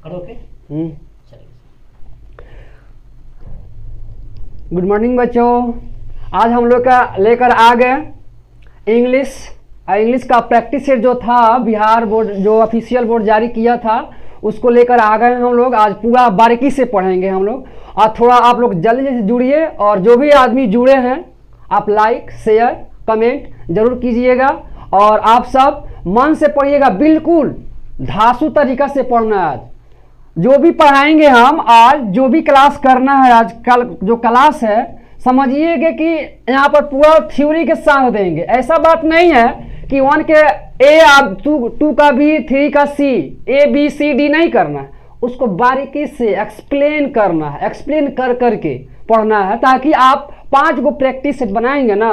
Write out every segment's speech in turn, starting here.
करोगे? Good morning बच्चों, आज हम लोग का लेकर आ गए इंग्लिश का प्रैक्टिस सेट जो था, बिहार बोर्ड जो ऑफिशियल बोर्ड जारी किया था उसको लेकर आ गए हम लोग। आज पूरा बारीकी से पढ़ेंगे हम लोग, और थोड़ा आप लोग जल्दी से जुड़िए, और जो भी आदमी जुड़े हैं आप लाइक शेयर कमेंट जरूर कीजिएगा, और आप सब मन से पढ़िएगा, बिल्कुल धांसू तरीका से पढ़ना है। आज जो भी पढ़ाएंगे हम, आज जो भी क्लास करना है, आज कल जो क्लास है समझिएगा कि यहाँ पर पूरा थ्योरी के साथ देंगे। ऐसा बात नहीं है कि 1 के ए, आप 2 का बी, 3 का सी, ए बी सी डी नहीं करना है, उसको बारीकी से एक्सप्लेन करना है, एक्सप्लेन कर करके पढ़ना है, ताकि आप 5 को प्रैक्टिस सेट बनाएंगे ना,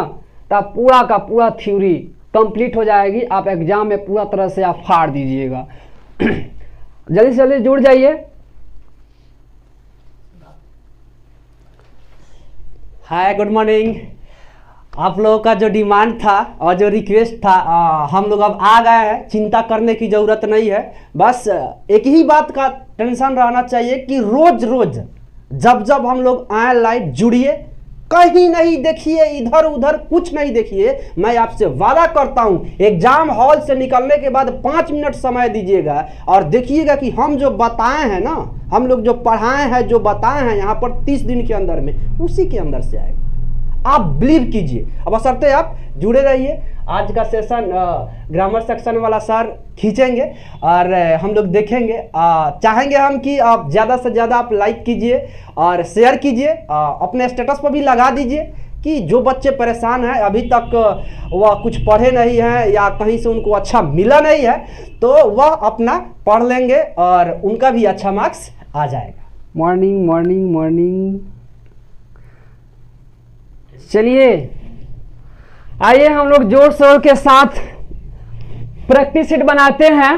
तब पूरा का पूरा थ्योरी कंप्लीट हो जाएगी। आप एग्जाम में पूरा तरह से आप फाड़ दीजिएगा। जल्दी से जल्दी जुड़ जाइए। हाय, गुड मॉर्निंग। आप लोगों का जो डिमांड था और जो रिक्वेस्ट था, हम लोग अब आ गए हैं। चिंता करने की ज़रूरत नहीं है, बस एक ही बात का टेंशन रहना चाहिए कि रोज रोज जब जब हम लोग आए लाइव जुड़िए, कहीं नहीं देखिए, इधर उधर कुछ नहीं देखिए। मैं आपसे वादा करता हूं, एग्जाम हॉल से निकलने के बाद 5 मिनट समय दीजिएगा और देखिएगा कि हम जो बताए हैं ना, हम लोग जो पढ़ाए हैं, जो बताए हैं यहाँ पर 30 दिन के अंदर में, उसी के अंदर से आएगा। आप बिलीव कीजिए। अब बशर्ते आप जुड़े रहिए। आज का सेशन ग्रामर सेक्शन वाला सर खींचेंगे और हम लोग देखेंगे। चाहेंगे हम कि आप ज़्यादा से ज़्यादा आप लाइक कीजिए और शेयर कीजिए, अपने स्टेटस पर भी लगा दीजिए कि जो बच्चे परेशान हैं, अभी तक वह कुछ पढ़े नहीं हैं या कहीं से उनको अच्छा मिला नहीं है, तो वह अपना पढ़ लेंगे और उनका भी अच्छा मार्क्स आ जाएगा। Morning morning morning. चलिए आइए हम लोग जोर शोर के साथ प्रैक्टिस सेट बनाते हैं।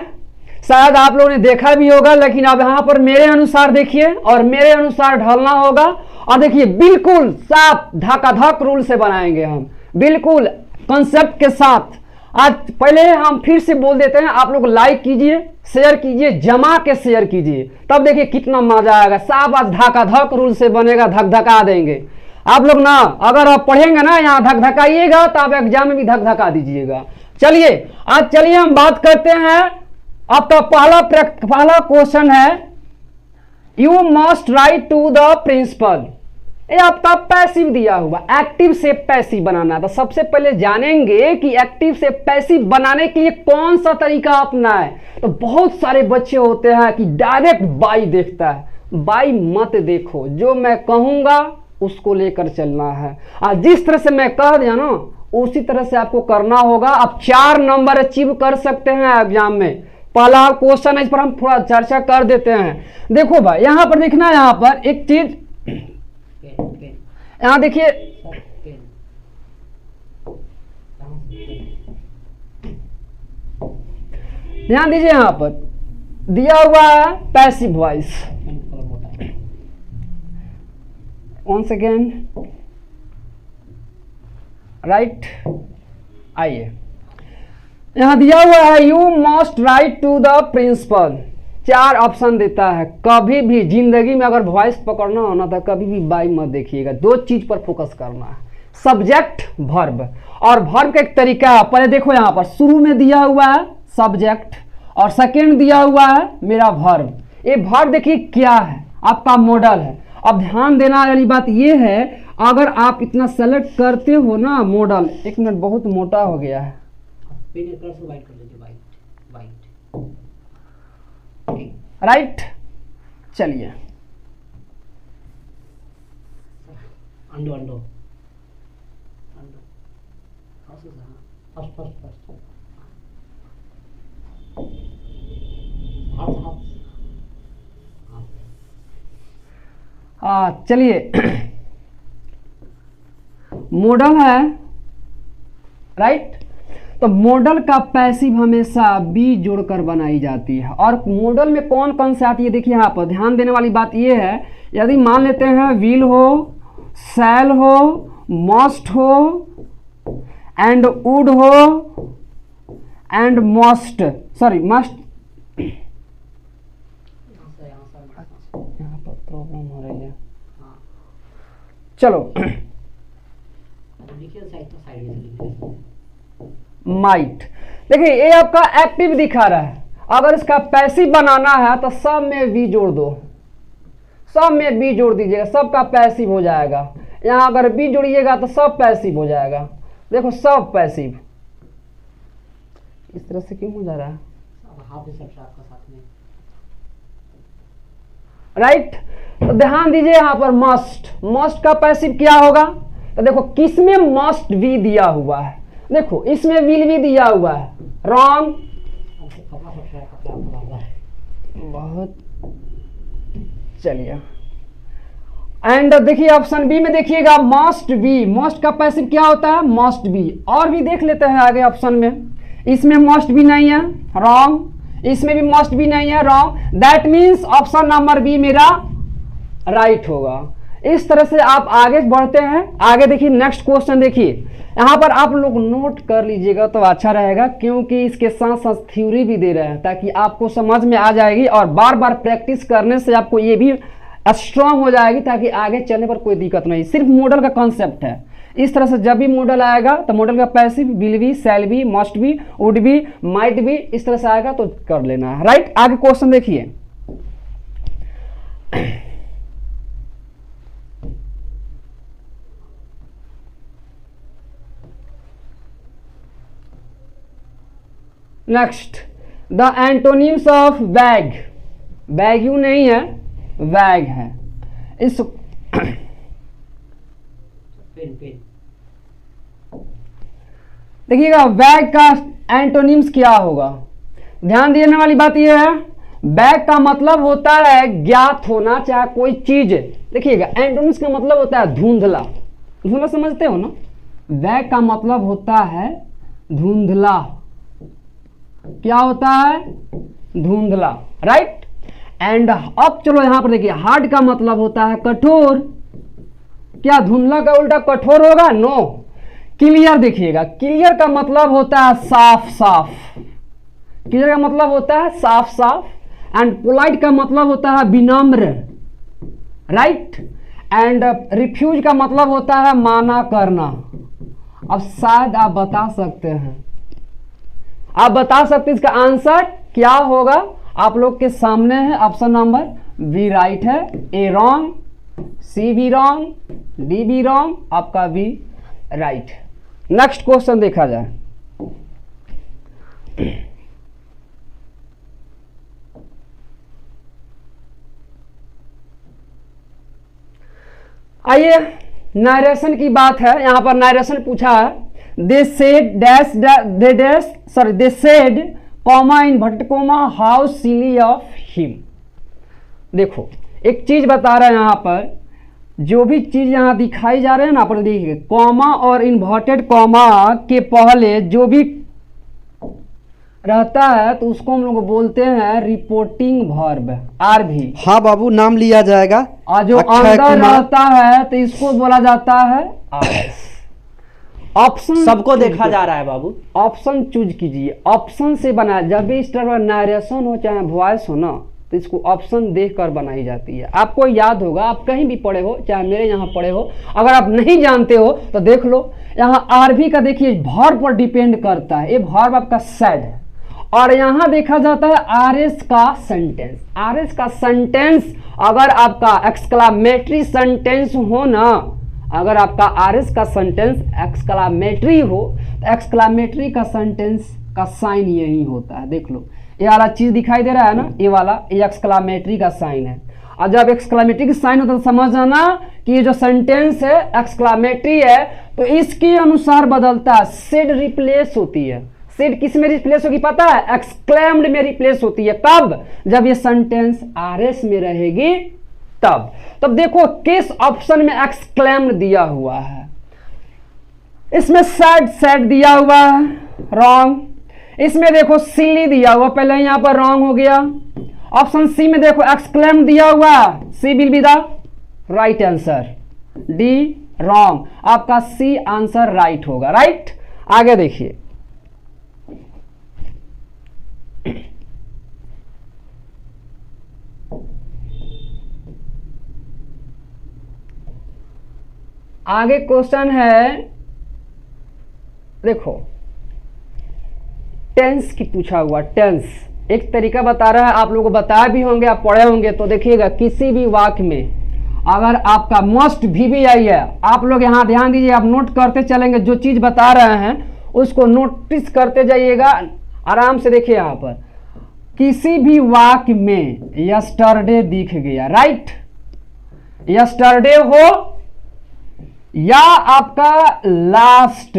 शायद आप लोगों ने देखा भी होगा, लेकिन अब यहाँ पर मेरे अनुसार देखिए और मेरे अनुसार ढलना होगा। और देखिए बिल्कुल साफ धकाधक रूल से बनाएंगे हम, बिल्कुल कंसेप्ट के साथ। आज पहले हम फिर से बोल देते हैं, आप लोग लाइक कीजिए, शेयर कीजिए, जमा के शेयर कीजिए, तब देखिए कितना मजा आएगा। साफ आज धकाधक रूल से बनेगा, धक धका देंगे आप लोग ना। अगर आप पढ़ेंगे ना, यहाँ धक धकाइएगा तो आप एग्जाम में भी धक धका दीजिएगा। चलिए हम बात करते हैं। आपका पहला क्वेश्चन है, you must write to the principal. ये आपका पैसिव दिया हुआ, एक्टिव से पैसिव बनाना है। तो सबसे पहले जानेंगे कि एक्टिव से पैसिव बनाने के लिए कौन सा तरीका अपनाएं। तो बहुत सारे बच्चे होते हैं कि डायरेक्ट बाई देखता है। बाई मत देखो, जो मैं कहूंगा उसको लेकर चलना है, और जिस तरह से मैं कह दिया ना उसी तरह से आपको करना होगा। आप 4 नंबर अचीव कर सकते हैं एग्जाम में। पहला क्वेश्चन है, इस पर हम थोड़ा चर्चा कर देते हैं। देखो भाई, यहाँ पर देखना, यहाँ पर एक चीज, यहाँ देखिए, ध्यान दीजिए, यहाँ पर दिया हुआ है passive voice. once again right. आइए, यहां दिया हुआ है you must write to the principal. 4 option देता है। कभी भी जिंदगी में अगर वॉइस पकड़ना हो ना, तो कभी भी बाई मत देखिएगा। 2 चीज पर फोकस करना है, सब्जेक्ट वर्ब। और वर्ब का एक तरीका है, पहले देखो यहाँ पर शुरू में दिया हुआ है सब्जेक्ट और सेकेंड दिया हुआ है मेरा वर्ब। ये वर्ब देखिए क्या है, आपका मॉडल है। अब ध्यान देना वाली बात ये है, अगर आप इतना सेलेक्ट करते हो ना मॉडल, 1 मिनट बहुत मोटा हो गया है, राइट। चलिए चलिए मॉडल है, राइट। तो मॉडल का पैसिव हमेशा बी जोड़कर बनाई जाती है। और मॉडल में कौन कौन से आती है, देखिए यहाँ पर ध्यान देने वाली बात ये है, यदि मान लेते हैं विल हो, शैल हो, मस्ट हो, एंड वुड हो, एंड मस्ट, सॉरी मस्ट, यहाँ पर प्रॉब्लम हो रही है। चलो माइट, देखिए ये आपका एक्टिव दिखा रहा है। अगर इसका पैसिव बनाना है तो सब में वी जोड़ दो, सब में वी जोड़ दीजिएगा, सबका पैसिव हो जाएगा। यहाँ अगर वी जोड़िएगा तो सब पैसिव हो जाएगा। देखो सब पैसिव, इस तरह से क्यों हो जा रहा है? राइट, तो ध्यान दीजिए यहाँ पर मस्ट, मस्ट का पैसिव क्या होगा? तो देखो किसमें मस्ट भी दिया हुआ है, देखो इसमें विल भी दिया हुआ है। रॉन्ग, बहुत, चलिए। एंड देखिए ऑप्शन बी में देखिएगा मस्ट बी, मस्ट का पैसिव क्या होता है? Must be. और भी देख लेते हैं आगे ऑप्शन में, इसमें मस्ट भी नहीं है, रॉन्ग। इसमें भी मस्ट भी नहीं है, wrong. That means option number B मेरा राइट होगा। इस तरह से आप आगे बढ़ते हैं। आगे देखिए नेक्स्ट क्वेश्चन, देखिए यहाँ पर आप लोग नोट कर लीजिएगा तो अच्छा रहेगा, क्योंकि इसके साथ साथ थ्योरी भी दे रहे हैं ताकि आपको समझ में आ जाएगी और बार बार प्रैक्टिस करने से आपको ये भी स्ट्रांग हो जाएगी ताकि आगे चलने पर कोई दिक्कत नहीं। सिर्फ मॉडल का कॉन्सेप्ट है। इस तरह से जब भी मॉडल आएगा तो मॉडल का passive will be, shall be, must be, would be, might be, इस तरह से आएगा तो कर लेना है। राइट, आगे क्वेश्चन देखिए। नेक्स्ट, द एंटोनिम्स ऑफ वैग, वैग्यू नहीं है, वैग है। इस देखिएगा वैग का एंटोनिम्स क्या होगा। ध्यान देने वाली बात यह है, वैग का मतलब होता है ज्ञात होना, चाहे कोई चीज। देखिएगा एंटोनिम्स का मतलब होता है धुंधला, धुंधला समझते हो ना? वैग का मतलब होता है धुंधला। क्या होता है? धुंधला। राइट, एंड अब चलो यहां पर देखिए, हार्ड का मतलब होता है कठोर। क्या धुंधला का उल्टा कठोर होगा? नो। क्लियर, देखिएगा क्लियर का मतलब होता है साफ साफ, क्लियर का मतलब होता है साफ साफ। एंड पोलाइट का मतलब होता है विनम्र। राइट, एंड रिफ्यूज का मतलब होता है माना करना। अब शायद आप बता सकते हैं, आप बता सकते हैं इसका आंसर क्या होगा? आप लोग के सामने है, ऑप्शन नंबर बी राइट है, ए रॉन्ग, सी भी रॉन्ग, डी भी रॉन्ग, आपका बी राइट। नेक्स्ट क्वेश्चन देखा जाए। आइए, नरेशन की बात है। यहां पर नरेशन पूछा है, they said dash, they dash, sorry they said comma inverted comma how silly of him. देखो एक चीज बता रहा है यहां पर, जो भी चीज यहां दिखाई जा रहे हैं ना, पर देखिए कॉमा और इन्वर्टेड कॉमा के पहले जो भी रहता है तो उसको हम लोग बोलते हैं रिपोर्टिंग वर्ब, आर भी। हाँ बाबू, नाम लिया जाएगा। और जो अंदर रहता है तो इसको बोला जाता है आरएस। ऑप्शन सबको देखा जा रहा है बाबू। ऑप्शन चूज कीजिए, ऑप्शन से बना। जब भी इस तरह नरेशन हो चाहे वॉइस हो ना, तो इसको ऑप्शन देखकर बनाई जाती है। आपको याद होगा, आप कहीं भी पढ़े हो, चाहे मेरे यहाँ पढ़े हो, अगर आप नहीं जानते हो तो देख लो। यहाँ आरबी का देखिए वर्ब पर डिपेंड करता है, ये वर्ब आपका सेड है। और यहाँ देखा जाता है आरएस का सेंटेंस। आरएस का सेंटेंस अगर आपका एक्सक्लामेटरी सेंटेंस हो ना, अगर आपका आरएस का सेंटेंस एक्सक्लामेटरी हो तो एक्सक्लामेटरी का सेंटेंस का साइन यही होता है। देख लो, ये वाला चीज दिखाई दे रहा है ना, ये वाला, ये एक्सक्लामेटरी का साइन है। और जब एक्सक्लामेटरी का साइन होता है तो समझ जाना कि ये जो सेंटेंस है एक्सक्लामेटरी है, तो इसके अनुसार बदलता है। सेड रिप्लेस होती है। सेड किस में रिप्लेस होगी पता है? एक्सक्लेम्ड में रिप्लेस होती है। कब? जब ये सेंटेंस आरएस में रहेगी तब। तब देखो किस ऑप्शन में एक्सक्लेम्ड दिया हुआ है। इसमें सैड, सैड दिया हुआ है, रॉन्ग। इसमें देखो सिली दिया हुआ, पहले यहां पर रॉन्ग हो गया। ऑप्शन सी में देखो एक्सक्लेम दिया हुआ, C will be the right answer, D wrong. आपका सी आंसर राइट होगा। राइट, आगे देखिए। आगे क्वेश्चन है, देखो टेंस की पूछा हुआ। टेंस एक तरीका बता रहा है, आप लोगों को बताया भी होंगे, आप पढ़े होंगे। तो देखिएगा, किसी भी वाक्य में अगर आपका मस्ट भी आई है, आप लोग यहाँ ध्यान दीजिए, आप नोट करते चलेंगे, जो चीज बता रहे हैं उसको नोटिस करते जाइएगा आराम से। देखिए यहाँ पर किसी भी वाक्य में यस्टरडे दिख गया, राइट, यस्टरडे हो या आपका last,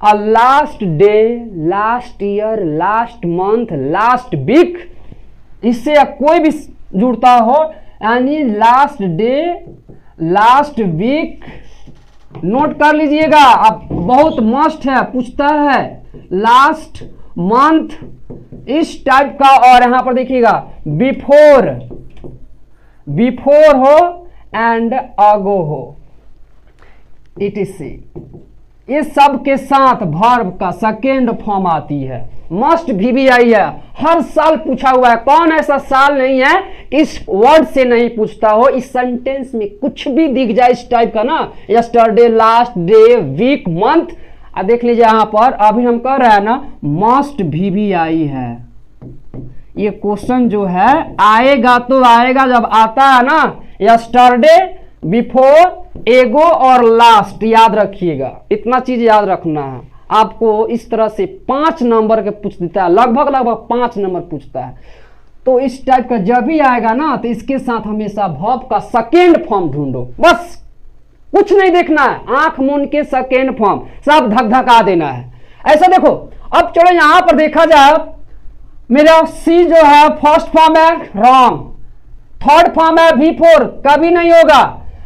last day, last year, last month, last week, इससे कोई भी जुड़ता हो, यानी last day, last week, note कर लीजिएगा आप, बहुत मस्ट है, पूछता है लास्ट मंथ, इस टाइप का। और यहां पर देखिएगा बिफोर, बिफोर हो एंड अगो हो, etc, इस सब के साथ वर्ब का सेकेंड फॉर्म आती है। मस्ट भी आई है, हर साल पूछा हुआ है, कौन ऐसा साल नहीं है इस वर्ड से नहीं पूछता हो। इस सेंटेंस में कुछ भी दिख जाए इस टाइप का ना, yesterday, last day, week, month, देख लीजिए यहां पर अभी हम कह रहे हैं ना, मस्ट भी आई है। ये क्वेश्चन जो है आएगा तो आएगा, जब आता है ना यस्टरडे, बिफोर, एगो और लास्ट, याद रखिएगा, इतना चीज याद रखना है आपको। इस तरह से 5 नंबर के पूछ देता है, लगभग 5 नंबर पूछता है। तो इस टाइप का जब भी आएगा ना, तो इसके साथ हमेशा वर्ब का सेकेंड फॉर्म ढूंढो, बस कुछ नहीं देखना है, आंख मूंद के सेकेंड फॉर्म सब धक-धका देना है। ऐसा देखो, अब चलो यहां पर देखा जाए, मेरा सी जो है फर्स्ट फॉर्म है रॉन्ग, थर्ड फॉर्म है बिफोर, कभी नहीं होगा,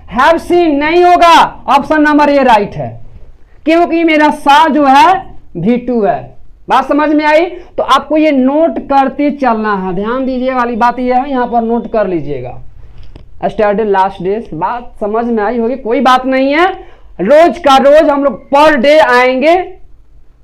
हैव सीन नहीं होगा, ऑप्शन नंबर ए राइट है, क्योंकि मेरा सा जो है V2 है। बात समझ में आई? तो आपको ये नोट करते चलना है, ध्यान दीजिए वाली बात ये है, यहां पर नोट कर लीजिएगा। स्टार्टेड, लास्ट डे, बात समझ में आई होगी, कोई बात नहीं है, रोज का रोज हम लोग पर डे आएंगे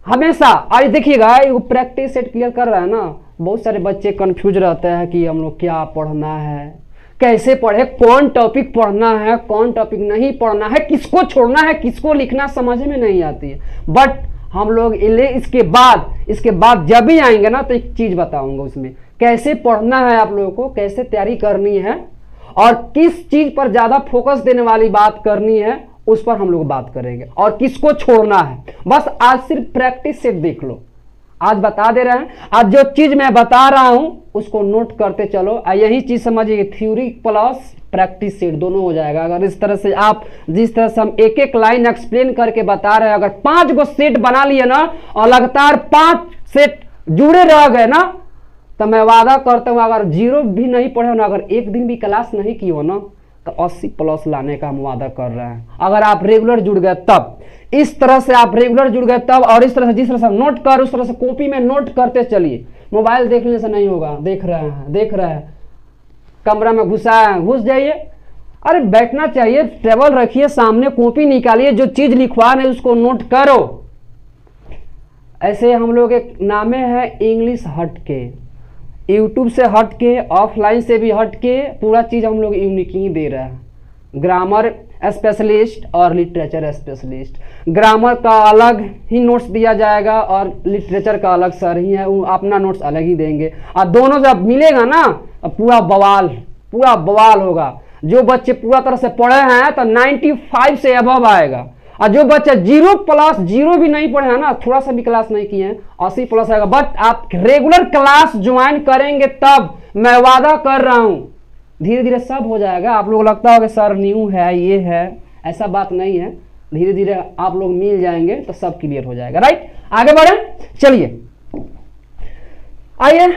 हमेशा। और देखिएगा प्रैक्टिस सेट क्लियर कर रहा है ना, बहुत सारे बच्चे कंफ्यूज रहते हैं कि हम लोग क्या पढ़ना है, कैसे पढ़े, कौन टॉपिक पढ़ना है, कौन टॉपिक नहीं पढ़ना है, किसको छोड़ना है, किसको लिखना, समझ में नहीं आती है। बट हम लोग इसके बाद जब भी आएंगे ना, तो एक चीज बताऊंगा उसमें कैसे पढ़ना है, आप लोगों को कैसे तैयारी करनी है और किस चीज पर ज्यादा फोकस देने वाली बात करनी है, उस पर हम लोग बात करेंगे, और किसको छोड़ना है। बस आज सिर्फ प्रैक्टिस सेट देख लो, आज बता दे रहे हैं, आज जो चीज मैं बता रहा हूं उसको नोट करते चलो। यही चीज समझिए, थ्योरी प्लस प्रैक्टिस सेट दोनों हो जाएगा। अगर इस तरह से आप, जिस तरह से हम एक एक लाइन एक्सप्लेन करके बता रहे हैं, अगर 5 गो सेट बना लिए ना और लगातार 5 सेट जुड़े रह गए ना, तो मैं वादा करता हूं, अगर 0 भी नहीं पढ़े हो ना, अगर एक दिन भी क्लास नहीं की हो ना, तो 80 प्लस लाने का हम वादा कर रहे हैं। अगर आप रेगुलर जुड़ गए तब, इस तरह से आप रेगुलर जुड़ गए तब, और इस तरह से जिस तरह से नोट कर, उस तरह से कॉपी में नोट करते चलिए। मोबाइल देखने से नहीं होगा, देख रहे हैं, कमरा में घुस जाइए, अरे बैठना चाहिए, टेबल रखिए सामने, कॉपी निकालिए, जो चीज लिखवा रहे उसको नोट करो। ऐसे हम लोग एक नामे है इंग्लिश हटके, यूट्यूब से हटके, ऑफलाइन से भी हटके, पूरा चीज हम लोग यूनिक ही दे रहे हैं। ग्रामर स्पेशलिस्ट और लिटरेचर स्पेशलिस्ट, ग्रामर का अलग ही नोट्स दिया जाएगा और लिटरेचर का अलग सर ही है, वो अपना नोट्स अलग ही देंगे। और दोनों जब मिलेगा ना, पूरा बवाल होगा। जो बच्चे पूरा तरह से पढ़े हैं तो 95 से अबव आएगा, और जो बच्चे 0+ भी नहीं पढ़े हैं ना, थोड़ा सा भी क्लास नहीं किए हैं, 80+ आएगा। बट आप रेगुलर क्लास ज्वाइन करेंगे तब, मैं वादा कर रहा हूं, धीरे धीरे सब हो जाएगा। आप लोग लगता होगा सर न्यू है, ये है, ऐसा बात नहीं है, धीरे धीरे आप लोग मिल जाएंगे तो सब क्लियर हो जाएगा। राइट, आगे बढ़े, चलिए आइए।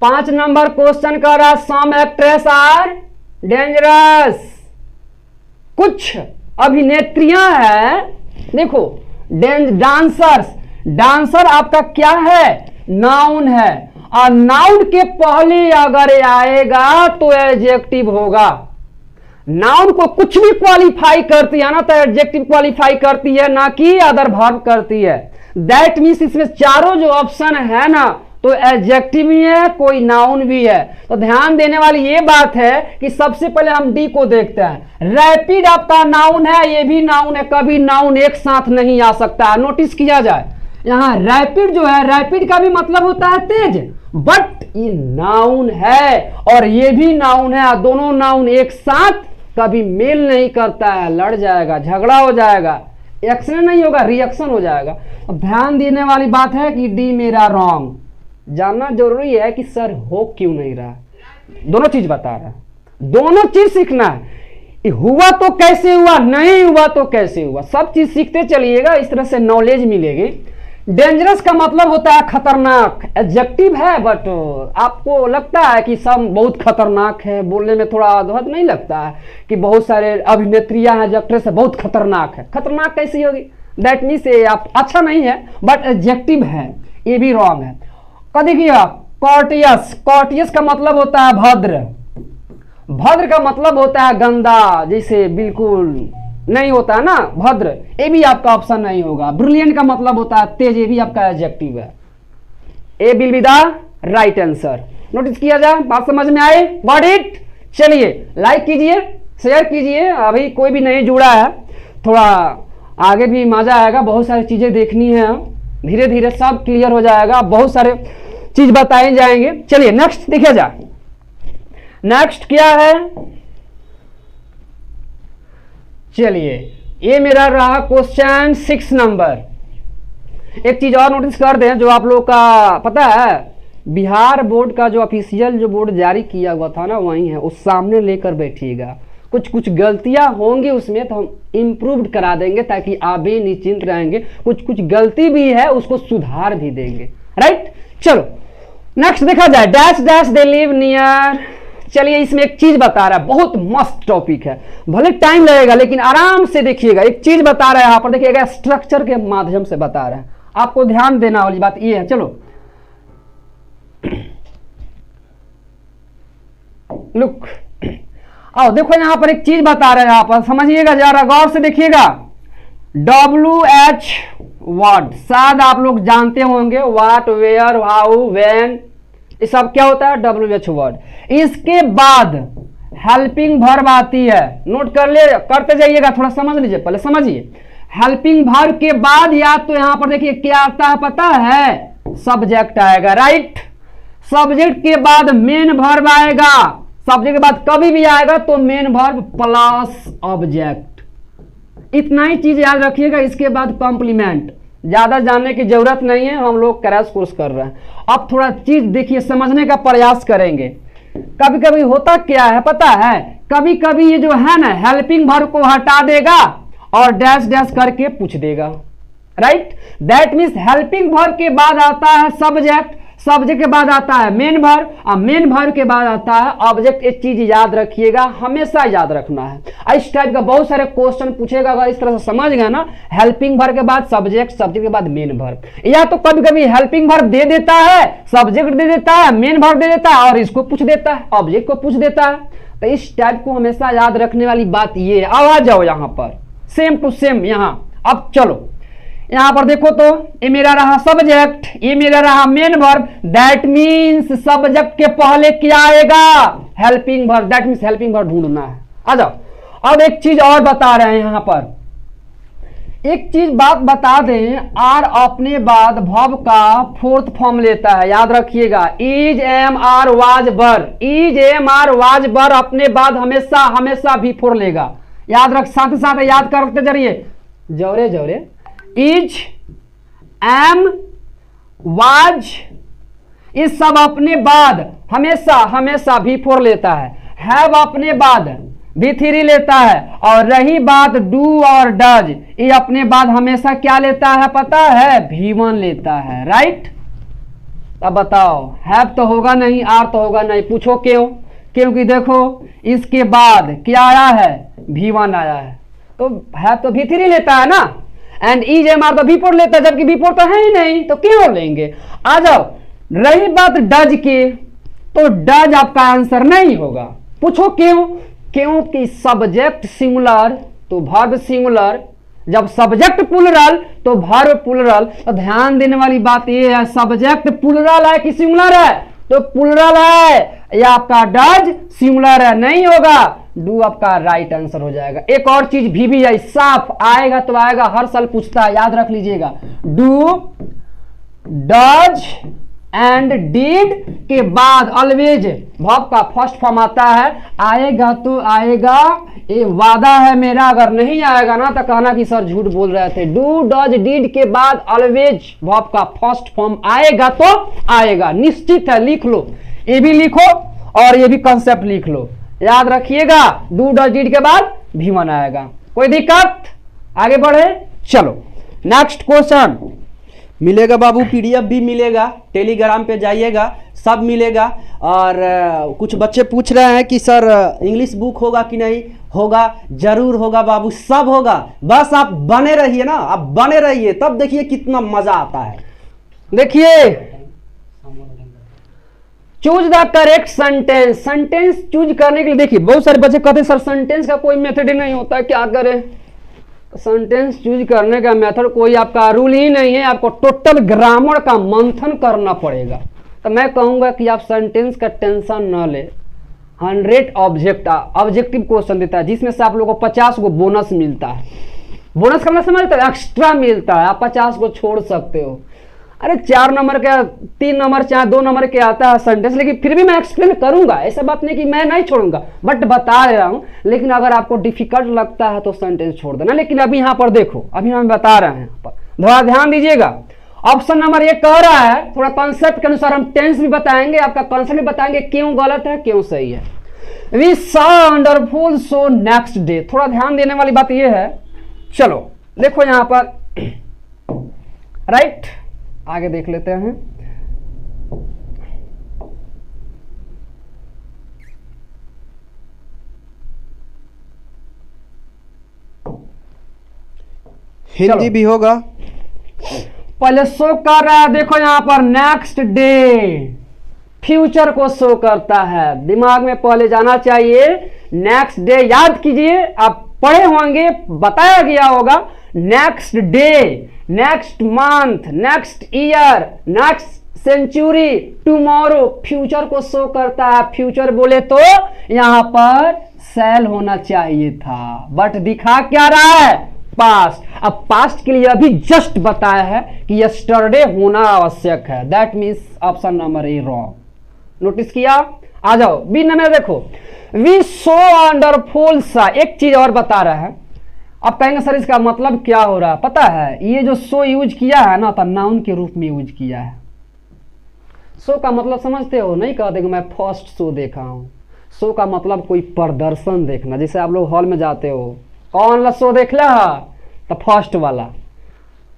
5 नंबर क्वेश्चन का रहा, सम एक्ट्रेस आर डेंजरस। कुछ अभिनेत्रियां हैं, देखो डांसर आपका क्या है, नाउन है, और नाउन के पहले अगर आएगा तो एडजेक्टिव होगा। नाउन को कुछ भी क्वालिफाई करती है ना, तो एडजेक्टिव क्वालिफाई करती है, ना कि अदर वर्ब करती है। दैट मीन्स इसमें चारों जो ऑप्शन है ना, तो एडजेक्टिव भी है, कोई नाउन भी है। तो ध्यान देने वाली ये बात है कि सबसे पहले हम डी को देखते हैं। रैपिड आपका नाउन है, ये भी नाउन है, कभी नाउन एक साथ नहीं आ सकता है। नोटिस किया जाए यहाँ रैपिड जो है, रैपिड का भी मतलब होता है तेज, बट ये नाउन है और ये भी नाउन है। दोनों नाउन एक साथ कभी मेल नहीं करता है, लड़ जाएगा, झगड़ा हो जाएगा, एक्शन नहीं होगा, रिएक्शन हो जाएगा। अब ध्यान देने वाली बात है कि डी मेरा रॉन्ग। जानना जरूरी है कि सर हो क्यों नहीं रहा, दोनों चीज बता रहा है, दोनों चीज सीखना है। हुआ तो कैसे हुआ, नहीं हुआ तो कैसे हुआ, सब चीज सीखते चलिएगा, इस तरह से नॉलेज मिलेगी। डेंजरस का मतलब होता है खतरनाक, एडजेक्टिव है, बट आपको लगता है कि सब बहुत खतरनाक है, बोलने में थोड़ा अद्भुत नहीं लगता है कि बहुत सारे अभिनेत्रियां हैं जो एक्ट्रेस है बहुत खतरनाक है। खतरनाक कैसी होगी, दैट मीन्स आप अच्छा नहीं है, बट एडजेक्टिव है, ये भी रॉन्ग है। देखिए कॉर्टियस, कॉर्टियस का मतलब होता है भद्र, भद्र का मतलब होता है गंदा, जैसे बिल्कुल नहीं होता है ना भद्र, ये भी आपका ऑप्शन नहीं होगा। ब्रिलियंट का मतलब होता है तेज, ये भी आपका एडजेक्टिव है। A will be the right answer. Notice किया जाए, बात समझ में आए, गॉट इट। चलिए लाइक कीजिए, शेयर कीजिए, अभी कोई भी नहीं जुड़ा है, थोड़ा आगे भी मजा आएगा, बहुत सारी चीजें देखनी है, धीरे धीरे सब क्लियर हो जाएगा, बहुत सारे चीज बताए जाएंगे। चलिए नेक्स्ट देखिए जाए, नेक्स्ट क्या है। चलिए ये मेरा रहा क्वेश्चन 6 नंबर। एक चीज और नोटिस कर दें, जो आप लोग का पता है बिहार बोर्ड का जो ऑफिशियल जो बोर्ड जारी किया हुआ था ना, वही है, उस सामने लेकर बैठिएगा। कुछ कुछ गलतियां होंगी उसमें तो हम इम्प्रूव करा देंगे ताकि आप भी निश्चिंत रहेंगे। कुछ कुछ गलती भी है उसको सुधार भी देंगे, राइट। चलो नेक्स्ट देखा जाए, dash dash they live near. चलिए इसमें एक चीज बता रहा है, बहुत मस्त टॉपिक है, भले टाइम लगेगा लेकिन आराम से देखिएगा। एक चीज बता रहा है यहां पर, देखिएगा स्ट्रक्चर के माध्यम से बता रहा है, आपको ध्यान देना वाली बात ये है। चलो लुक आओ देखो, यहां पर एक चीज बता रहे हैं, यहां पर समझिएगा जरा गौर से देखिएगा। WH वर्ड शायद आप लोग जानते होंगे, व्हाट, वेयर, हाउ, व्हेन, ये सब क्या होता है WH वर्ड। इसके बाद हेल्पिंग वर्ब आती है, नोट कर ले, करते जाइएगा, थोड़ा समझ लीजिए, पहले समझिए। हेल्पिंग वर्ब के बाद या तो यहां पर देखिए क्या आता है पता है, सब्जेक्ट आएगा, राइट। सब्जेक्ट के बाद मेन वर्ब आएगा, सब्जेक्ट के बाद कभी भी आएगा तो मेन वर्ब प्लस ऑब्जेक्ट, इतना ही चीज याद रखिएगा। इसके बाद कॉम्प्लीमेंट, ज्यादा जानने की जरूरत नहीं है, हम लोग क्रैश कोर्स कर रहे हैं। अब थोड़ा चीज देखिए, समझने का प्रयास करेंगे। कभी कभी होता क्या है पता है, कभी कभी ये जो है ना हेल्पिंग वर्ब को हटा देगा और डैश डैश करके पूछ देगा, right. That means helping verb के बाद आता है सब्जेक्ट, सब्जेक्ट के बाद आता है मेन वर्ब और मेन वर्ब के बाद आता है ऑब्जेक्ट। एक चीज याद रखिएगा, हमेशा याद रखना है। इस टाइप का बहुत सारे क्वेश्चन पूछेगा, अगर इस तरह से समझ गए ना, हेल्पिंग वर्ब के बाद सब्जेक्ट, सब्जेक्ट के बाद मेन वर्ब, या तो कभी कभी हेल्पिंग वर्ब दे देता है, सब्जेक्ट दे देता है, मेन वर्ब दे देता है और इसको पूछ देता है, ऑब्जेक्ट को पूछ देता है। तो इस टाइप को हमेशा याद रखने वाली बात ये है। अब आ जाओ यहाँ पर सेम टू सेम यहाँ। अब चलो यहां पर देखो तो ये मेरा रहा सब्जेक्ट, ये मेरा रहा main verb, that means subject के पहले क्या आएगा, helping verb, that means helping verb ढूंढना है। आ जाओ, अब एक चीज और बता रहे हैं यहां पर, एक चीज बात बता दें, आर अपने बाद वर्ब का फोर्थ फॉर्म लेता है, याद रखिएगा। Is, am, are, was, were, is, am, are, was, were अपने बाद हमेशा हमेशा भी फोर लेगा, याद रख, साथ ही साथ याद करते जरिए, जोरे जोरे। इज, एम, वाज, इस सब अपने बाद हमेशा हमेशा भी फोर लेता है। हैव अपने बाद V3 लेता है, और रही बात डू और डज, ये अपने बाद हमेशा क्या लेता है पता है, V1 लेता है, राइट। अब बताओ, हैव तो होगा नहीं, आर तो होगा नहीं, पूछो क्यों, क्योंकि देखो इसके बाद क्या आया है, V1 आया है, तो हैव तो V3 लेता है ना, एंड इज, एम, आर तो V4 लेता है, जबकि V4 तो है ही नहीं, तो क्यों लेंगे। आ जाओ, रही बात डज की, तो डज आपका आंसर नहीं होगा, पूछो क्यों, क्योंकि सब्जेक्ट सिंगुलर तो वर्ब सिंगुलर, जब सब्जेक्ट प्लूरल तो वर्ब प्लूरल। तो ध्यान देने वाली बात यह है, सब्जेक्ट प्लूरल है कि सिंगुलर है? तो प्लूरल है। या आपका डज सिंगुलर है? नहीं होगा, डू आपका राइट आंसर हो जाएगा। एक और चीज भी है, साफ आएगा तो आएगा, हर साल पूछता है, याद रख लीजिएगा। डू, डज एंड डिड के बाद ऑलवेज वर्ब का फर्स्ट फॉर्म आता है। आएगा तो आएगा, ये वादा है मेरा, अगर नहीं आएगा ना तो कहना कि सर झूठ बोल रहे थे। डू, डज, डिड के बाद ऑलवेज वर्ब का फर्स्ट फॉर्म आएगा तो आएगा, निश्चित है। लिख लो, ये भी लिखो और ये भी कंसेप्ट लिख लो, याद रखिएगा। डू, डज, डिड के बाद V1 आएगा। कोई दिक्कत? आगे बढ़े, चलो नेक्स्ट क्वेश्चन। मिलेगा बाबू, पीडीएफ भी मिलेगा, टेलीग्राम पे जाइएगा, सब मिलेगा। और कुछ बच्चे पूछ रहे हैं कि सर इंग्लिश बुक होगा कि नहीं होगा? जरूर होगा बाबू, सब होगा। बस आप बने रहिए ना, आप बने रहिए, तब देखिए कितना मजा आता है। देखिए, choose the correct sentence. Sentence choose करने के लिए देखिए बहुत सारे बच्चे कहते हैं सर सेंटेंस का कोई मेथड ही नहीं होता, क्या करें? सेंटेंस चूज करने का मेथड कोई आपका रूल ही नहीं है, आपको टोटल ग्रामर का मंथन करना पड़ेगा। तो मैं कहूंगा कि आप सेंटेंस का टेंशन न ले। 100 ऑब्जेक्टिव क्वेश्चन देता है, जिसमें से आप लोगों को 50 को बोनस मिलता है। बोनस करना समझते हो, एक्स्ट्रा मिलता है, आप 50 को छोड़ सकते हो। अरे 4 नंबर का, 3 नंबर चाहे 2 नंबर के आता है सेंटेंस, लेकिन फिर भी मैं एक्सप्लेन करूंगा, ऐसा बात नहीं कि मैं नहीं छोड़ूंगा, बट बता रहा हूं। लेकिन अगर आपको डिफिकल्ट लगता है तो सेंटेंस छोड़ देना। लेकिन अभी यहाँ पर देखो, अभी हम बता रहे हैं, यहाँ पर थोड़ा ध्यान दीजिएगा। ऑप्शन नंबर 1 कह रहा है, थोड़ा कॉन्सेप्ट के अनुसार हम टेंस भी बताएंगे, आपका कॉन्सेप्ट भी बताएंगे, क्यों गलत है क्यों सही है। We saw wonderful so next day. थोड़ा ध्यान देने वाली बात यह है, चलो देखो यहाँ पर, राइट, आगे देख लेते हैं। हिंदी भी होगा। पहले शो कर रहा है, देखो यहां पर नेक्स्ट डे, फ्यूचर को शो करता है। दिमाग में पहले जाना चाहिए, नेक्स्ट डे याद कीजिए, आप पढ़े होंगे, बताया गया होगा। Next day, next month, next year, next century, tomorrow, future को शो करता है। फ्यूचर बोले तो यहां पर सेल होना चाहिए था, बट दिखा क्या रहा है? पास्ट। अब पास्ट के लिए अभी जस्ट बताया है कि यस्टरडे होना आवश्यक है, that means option number A wrong. Notice किया? आ जाओ बी नंबर देखो, वी सो वंडरफुल सा। एक चीज और बता रहा है, अब कहेंगे सर इसका मतलब क्या हो रहा है? पता है, ये जो सो यूज किया है ना, तो नाउन के रूप में यूज किया है। सो का मतलब समझते हो? नहीं कहते कि मैं फर्स्ट शो देखा हूं। शो का मतलब कोई प्रदर्शन देखना, जैसे आप लोग हॉल में जाते हो, कौन सा शो देख ला? तो फर्स्ट वाला,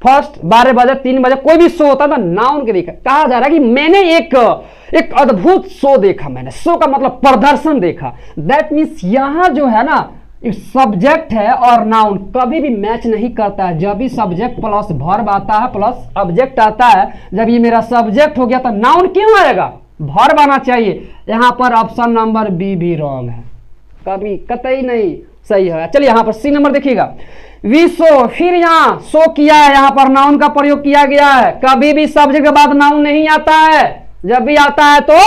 फर्स्ट 12 बजे 3 बजे कोई भी शो होता था, नाउन के देखा। कहा जा रहा है कि मैंने एक अद्भुत शो देखा। मैंने शो का मतलब प्रदर्शन देखा। दैट मीन्स यहां जो है ना, सब्जेक्ट है और नाउन कभी भी मैच नहीं करता है। जब भी सब्जेक्ट प्लस वर्ब आता है प्लस ऑब्जेक्ट आता है, जब ये मेरा सब्जेक्ट हो गया तो नाउन क्यों आएगा? वर्ब आना चाहिए। यहां पर ऑप्शन नंबर बी भी रॉन्ग है, कभी कतई नहीं सही है। चलिए यहां पर सी नंबर देखिएगा, वी सो, फिर यहां सो किया है, यहां पर नाउन का प्रयोग किया गया है। कभी भी सब्जेक्ट के बाद नाउन नहीं आता है, जब भी आता है तो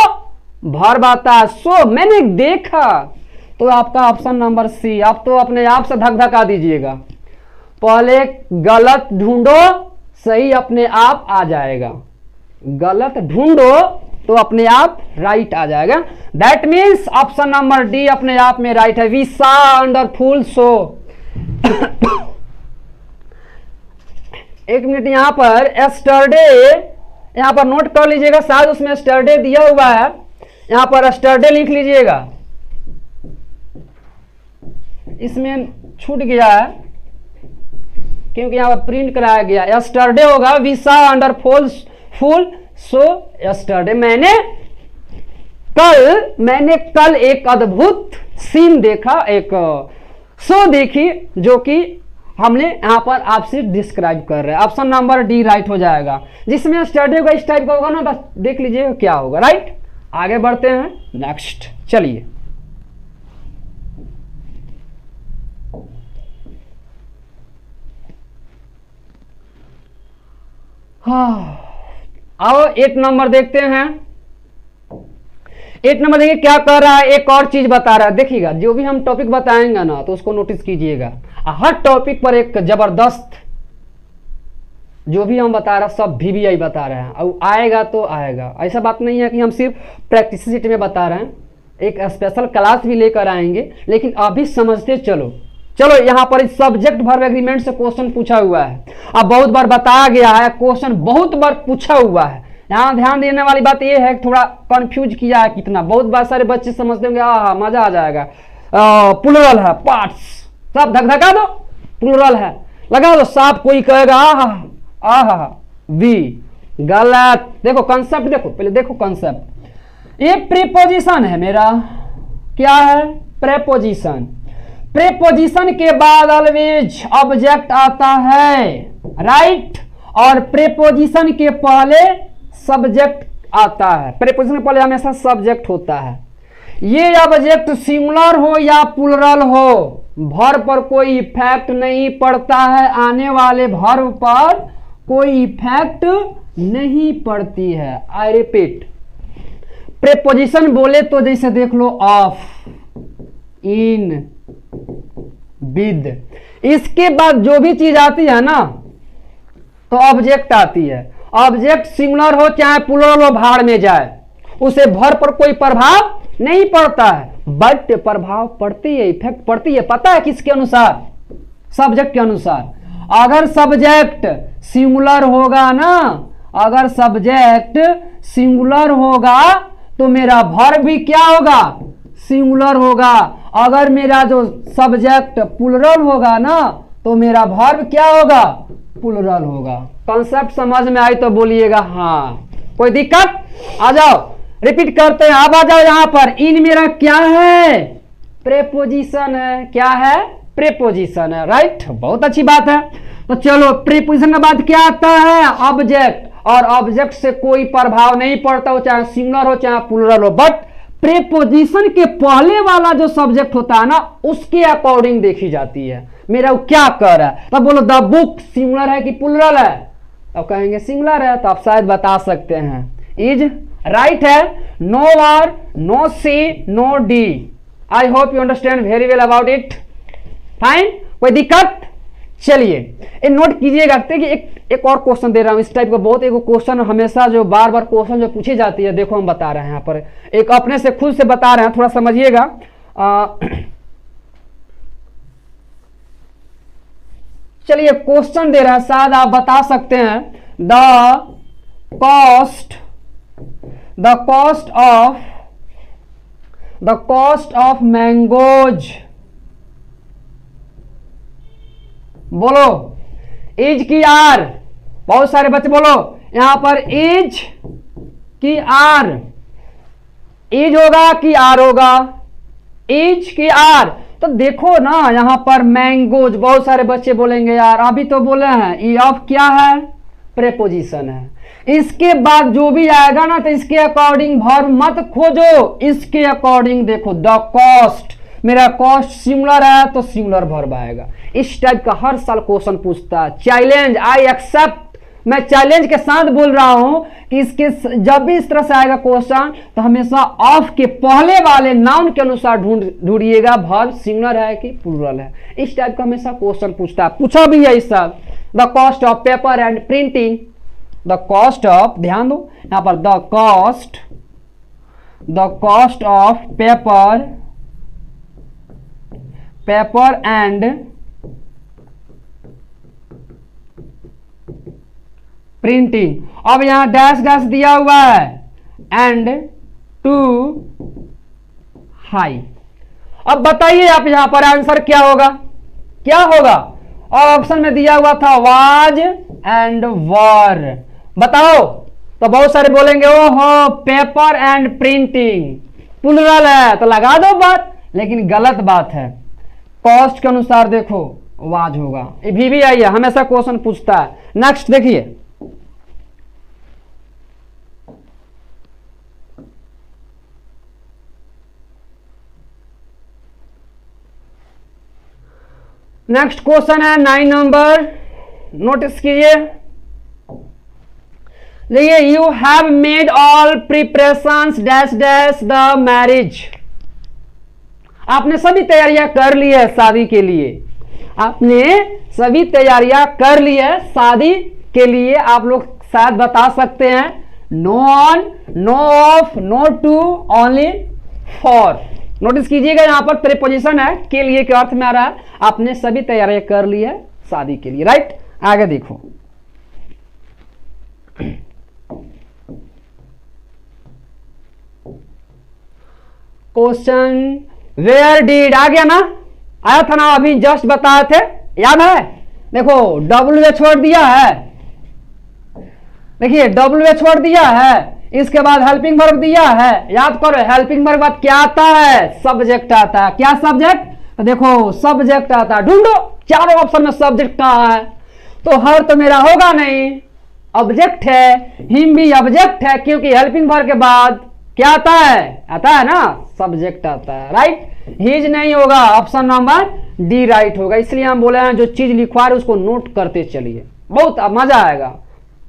वर्ब आता है। सो मैंने देखा, तो आपका ऑप्शन नंबर सी। आप तो अपने आप से धक धका दीजिएगा, पहले गलत ढूंढो, सही अपने आप आ जाएगा। गलत ढूंढो तो अपने आप राइट आ जाएगा। That means option number D अपने आप में राइट है। We saw wonderful show. एक मिनट, यहां पर एस्टरडे, यहां पर नोट कर लीजिएगा, शायद उसमें एस्टरडे दिया हुआ है, यहां पर एस्टरडे लिख लीजिएगा। इसमें छूट गया है क्योंकि यहां पर प्रिंट कराया गया। एस्टरडे होगा, we saw wonderful full so yesterday. मैंने कल एक अद्भुत सीन देखा, एक शो देखी, जो कि हमने यहां पर आपसे डिस्क्राइब कर रहे हैं। ऑप्शन नंबर डी राइट हो जाएगा। जिसमें स्टडी का इस टाइप का होगा ना, बस देख लीजिए क्या होगा। राइट, आगे बढ़ते हैं नेक्स्ट। चलिए हाँ, आओ 8 नंबर देखते हैं। 8 नंबर देखिए क्या कर रहा है, एक और चीज बता रहा है। देखिएगा, जो भी हम टॉपिक बताएंगे ना तो उसको नोटिस कीजिएगा। हर टॉपिक पर एक जबरदस्त, जो भी हम बता रहे हैं सब VVI बता रहे हैं, और आएगा तो आएगा। ऐसा बात नहीं है कि हम सिर्फ प्रैक्टिस सीट में बता रहे हैं, एक स्पेशल क्लास भी लेकर आएंगे। लेकिन अभी समझते चलो। चलो यहाँ पर सब्जेक्ट वर्ब एग्रीमेंट से क्वेश्चन पूछा हुआ है। अब बहुत बार बताया गया है, क्वेश्चन बहुत बार पूछा हुआ है। यहाँ ध्यान देने वाली बात यह है कि थोड़ा कंफ्यूज किया है कितना। बहुत बार सारे बच्चे समझते होंगे हाँ मजा आ जाएगा, प्लुरल है, पार्ट्स सब धक दो, प्लुरल है लगा दो, साफ कोई कहेगा आहा वी, गलत। देखो कंसेप्ट, देखो पहले देखो कंसेप्ट। ये प्रीपोजिशन है मेरा, क्या है, प्रीपोजिशन। प्रीपोजिशन के बाद ऑलवेज ऑब्जेक्ट आता है, राइट। और प्रीपोजिशन के पहले सब्जेक्ट आता है। प्रीपोजिशन के पहले हमेशा सब्जेक्ट होता है। ये ऑब्जेक्ट सिंगुलर हो या प्लुरल हो, वर्ब पर कोई इफेक्ट नहीं पड़ता है। आने वाले वर्ब पर कोई इफेक्ट नहीं पड़ती है। आई रिपीट, प्रीपोजिशन बोले तो जैसे देख लो ऑफ, इन, विद, इसके बाद जो भी चीज आती है ना तो ऑब्जेक्ट आती है। ऑब्जेक्ट सिंगुलर हो चाहे प्लुरल हो, भाड़ में जाए, उसे वर्ब पर कोई प्रभाव नहीं पड़ता है। बट प्रभाव पड़ती है, इफेक्ट पड़ती है। पता है किसके अनुसार, सब्जेक्ट के अनुसार। अगर सब्जेक्ट सिंगुलर होगा ना, अगर सब्जेक्ट सिंगुलर होगा तो मेरा वर्ब भी क्या होगा, सिंगुलर होगा। अगर मेरा जो सब्जेक्ट प्लुरल होगा ना तो मेरा वर्ब क्या होगा, प्लुरल होगा। कॉन्सेप्ट समझ में आई तो बोलिएगा हाँ, कोई दिक्कत। आ जाओ रिपीट करते हैं। अब आ जाओ यहाँ पर, इन मेरा क्या है, प्रीपोजिशन है। क्या है, प्रीपोजिशन है, राइट। बहुत अच्छी बात है। तो चलो प्रीपोजिशन के बाद क्या आता है, ऑब्जेक्ट। और ऑब्जेक्ट से कोई प्रभाव नहीं पड़ता, हो चाहे सिंगुलर हो चाहे प्लुरल हो। बट प्रीपोजिशन के पहले वाला जो सब्जेक्ट होता है ना उसके अकॉर्डिंग देखी जाती है। मेरा वो क्या कर रहा है, तब बोलो द बुक सिंगुलर है कि प्लुरल है, अब कहेंगे सिंगुलर है, तो आप शायद बता सकते हैं। इज राइट है, no are, no C, no D. I hope you understand very well about it. Fine, कोई दिक्कत। चलिए ये नोट कीजिएगा कि एक और क्वेश्चन दे रहा हूं इस टाइप का। बहुत एक क्वेश्चन हमेशा जो बार बार क्वेश्चन जो पूछी जाती है, देखो हम बता रहे हैं यहाँ पर, एक अपने से खुद से बता रहे हैं, थोड़ा समझिएगा। चलिए क्वेश्चन दे रहा है, शायद आप बता सकते हैं। द कॉस्ट ऑफ मैंगोज, बोलो इज की आर। बहुत सारे बच्चे बोलो यहां पर इज की आर, इज होगा कि आर होगा, इज की आर। तो देखो ना यहां पर मैंगोज, बहुत सारे बच्चे बोलेंगे यार अभी तो बोले हैं ई ऑफ क्या है, प्रीपोजिशन है। इसके बाद जो भी आएगा ना तो इसके अकॉर्डिंग वर्ब मत खोजो, इसके अकॉर्डिंग देखो। द कॉस्ट, मेरा कॉस्ट सिंगुलर है तो सिंगुलर वर्ब आएगा। इस टाइप का हर साल क्वेश्चन पूछता है। चैलेंज, आई एक्सेप्ट, मैं चैलेंज के साथ बोल रहा हूं कि इसके जब भी इस तरह से आएगा क्वेश्चन तो हमेशा ऑफ के पहले वाले नाउन के अनुसार ढूंढिएगा वर्ब सिंगुलर है कि प्लुरल है। इस टाइप का हमेशा क्वेश्चन पूछता है, पूछा भी है इस साल। The cost of paper and printing, the cost of, ध्यान दो यहां पर, the cost of paper and printing. अब यहां डैश डैश दिया हुआ है, एंड टू हाई। अब बताइए आप यहां पर आंसर क्या होगा, क्या होगा। और ऑप्शन में दिया हुआ था वाज एंड वर, बताओ। तो बहुत सारे बोलेंगे ओहो पेपर एंड प्रिंटिंग प्लुरल है तो लगा दो बात, लेकिन गलत बात है। कॉस्ट के अनुसार देखो वाज होगा। ये भी आई है, हमेशा क्वेश्चन पूछता है। नेक्स्ट देखिए, नेक्स्ट क्वेश्चन है 9 नंबर, नोटिस कीजिए। देखिए, you have made all preparations dash dash the marriage. आपने सभी तैयारियां कर ली है शादी के लिए। आपने सभी तैयारियां कर ली है शादी के लिए। आप लोग शायद बता सकते हैं no on, no off, no to, only for. Notice कीजिएगा यहां पर प्रीपोजिशन है, के लिए के अर्थ में आ रहा है। आपने सभी तैयारियां कर ली है शादी के लिए, राइट। आगे देखो, क्वेश्चन वेयर डिड आ गया ना, आया था ना, अभी जस्ट बताए थे, याद है। देखो डब्ल्यू छोड़ दिया है, देखिए डब्ल्यू छोड़ दिया है, इसके बाद हेल्पिंग वर्ब दिया है। याद करो, हेल्पिंग वर्ब बाद क्या आता है, सब्जेक्ट आता है। क्या सब्जेक्ट, तो देखो सब्जेक्ट आता है। ढूंढो चारों ऑप्शन में सब्जेक्ट कहाँ है, तो हर तो मेरा होगा नहीं, ऑब्जेक्ट है, हिम भी ऑब्जेक्ट है, क्योंकि हेल्पिंग वर्ब के बाद क्या आता है ना, सब्जेक्ट आता है, राइट। हिज नहीं होगा, ऑप्शन नंबर डी राइट होगा। इसलिए हम बोले हैं जो चीज लिखवा रहे उसको नोट करते चलिए, बहुत मजा आएगा।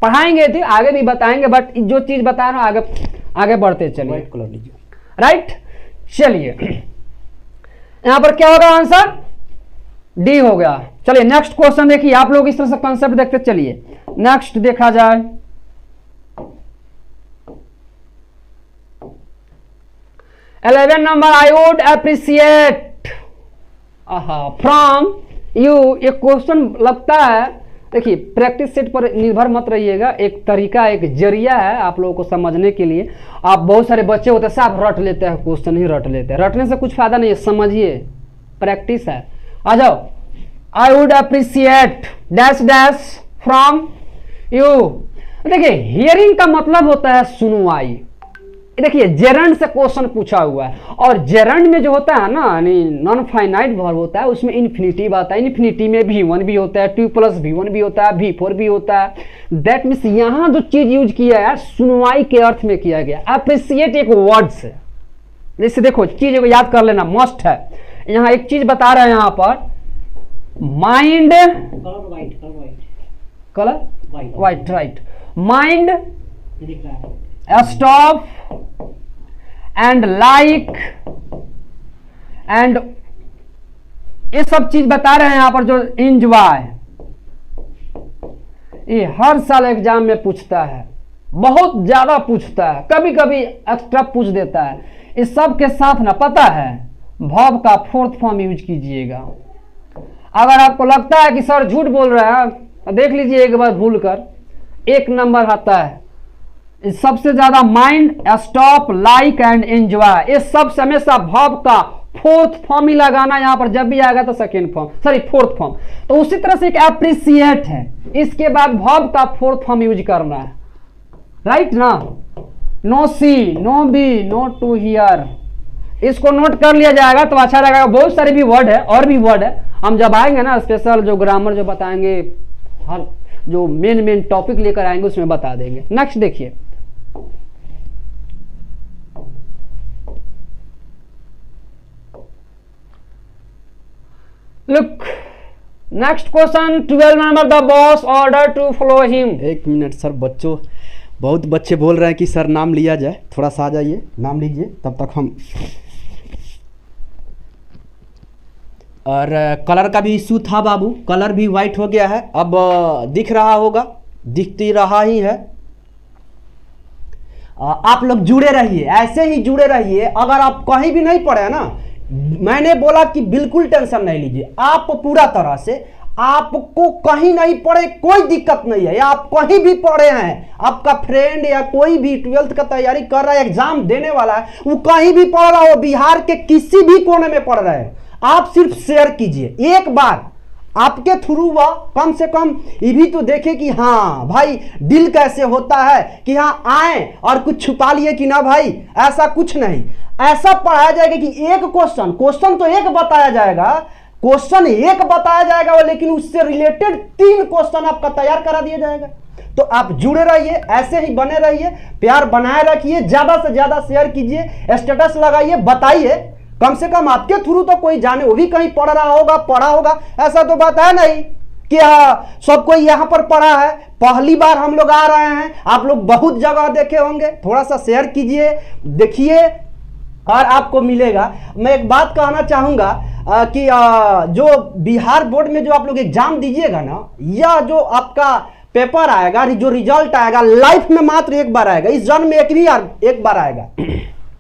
पढ़ाएंगे तो आगे भी बताएंगे, बट जो चीज बता रहा हूं आगे बढ़ते चलिए, राइट। चलिए यहां पर क्या होगा, आंसर डी हो गया। चलिए नेक्स्ट क्वेश्चन देखिए, आप लोग इस तरह से कॉन्सेप्ट देखते चलिए। नेक्स्ट देखा जाए, 11 number, I would appreciate from you. एक क्वेश्चन लगता है, देखिए प्रैक्टिस सेट पर निर्भर मत रहिएगा, एक तरीका, एक जरिया है आप लोगों को समझने के लिए। आप बहुत सारे बच्चे होते हैं सब रट लेते हैं, क्वेश्चन ही रट लेते हैं, रटने से कुछ फायदा नहीं है, समझिए, प्रैक्टिस है। आ जाओ, I would appreciate dash dash from you. देखिए हियरिंग का मतलब होता है सुनवाई। देखिए जेरंड से क्वेश्चन पूछा हुआ है, और जेरंड में जो होता है ना, यानी नॉन फाइनाइट वर्ब होता है, उसमें इन्फिनिटिव आता है। इन्फिनिटी में V1 भी होता है, 2 + V1 भी होता है, V4 भी होता है। दैट मीन्स यहां जो चीज यूज किया है सुनवाई के अर्थ में किया गया। अप्रिशिएट एक वर्ड से, जैसे देखो चीज को याद कर लेना मस्ट है। यहां एक चीज बता रहे हैं यहां पर, mind colour white, right. Mind, stop and like and ये सब चीज बता रहे हैं यहां पर। जो एंजॉय, ये हर साल एग्जाम में पूछता है, बहुत ज्यादा पूछता है, कभी कभी एक्स्ट्रा पूछ देता है। इस सब के साथ ना पता है वर्ब का 4th फॉर्म यूज कीजिएगा। अगर आपको लगता है कि सर झूठ बोल रहा है, तो देख लीजिए एक बार भूल कर, 1 नंबर आता है सबसे ज्यादा mind, stop, like and enjoy. ये सब हमेशा वर्ब का 4th फॉर्म ही लगाना, यहां पर जब भी आएगा तो 2nd form, sorry 4th form. तो उसी तरह से एक अप्रिशिएट है, इसके बाद वर्ब का 4th फॉर्म यूज करना है, राइट ना। No C, no B, no to here, इसको नोट कर लिया जाएगा तो अच्छा रहेगा। बहुत सारे भी वर्ड है, और भी वर्ड है, हम जब आएंगे ना स्पेशल जो ग्रामर जो बताएंगे, हर जो मेन टॉपिक लेकर आएंगे उसमें बता देंगे। नेक्स्ट देखिए, look next question, 12 number, the boss order to follow him. 1 minute sir, बच्चों बहुत बच्चे बोल रहे हैं कि सर नाम लिया जाए, थोड़ा सा आ जाइए, नाम लीजिए तब तक हम। और कलर का भी इशू था बाबू, कलर भी वाइट हो गया है, अब दिख रहा होगा, दिखती रहा ही है। आप लोग जुड़े रहिए, ऐसे ही जुड़े रहिए। अगर आप कहीं भी नहीं पढ़े ना, मैंने बोला कि बिल्कुल टेंशन नहीं लीजिए, आप पूरा तरह से, आपको कहीं नहीं पढ़े कोई दिक्कत नहीं है, या आप कहीं भी पढ़े हैं, आपका फ्रेंड या कोई भी 12th का तैयारी कर रहा है, एग्जाम देने वाला है, वो कहीं भी पढ़ रहा हो, बिहार के किसी भी कोने में पढ़ रहे हैं, आप सिर्फ शेयर कीजिए एक बार, आपके थ्रू वह कम से कम ये भी तो देखे कि हाँ भाई दिल कैसे होता है, कि हाँ आए और कुछ छुपा लिए कि ना भाई, ऐसा कुछ नहीं। ऐसा पढ़ाया जाएगा कि एक क्वेश्चन तो एक बताया जाएगा, क्वेश्चन एक बताया जाएगा, लेकिन उससे रिलेटेड 3 क्वेश्चन आपका तैयार करा दिया जाएगा। तो आप जुड़े रहिए, ऐसे ही बने रहिए, प्यार बनाए रखिए, ज्यादा से ज्यादा शेयर कीजिए, स्टेटस लगाइए, बताइए, कम से कम आपके थ्रू तो कोई जाने, वो भी कहीं पढ़ रहा होगा, पढ़ा होगा, ऐसा तो बात है नहीं कि सब कोई यहाँ पर पढ़ा है, पहली बार हम लोग आ रहे हैं, आप लोग बहुत जगह देखे होंगे, थोड़ा सा शेयर कीजिए, देखिए और आपको मिलेगा। मैं एक बात कहना चाहूँगा कि जो बिहार बोर्ड में जो आप लोग एग्जाम दीजिएगा ना, या जो आपका पेपर आएगा, जो रिजल्ट आएगा, लाइफ में मात्र एक बार आएगा, इस जन्म में एक बार आएगा।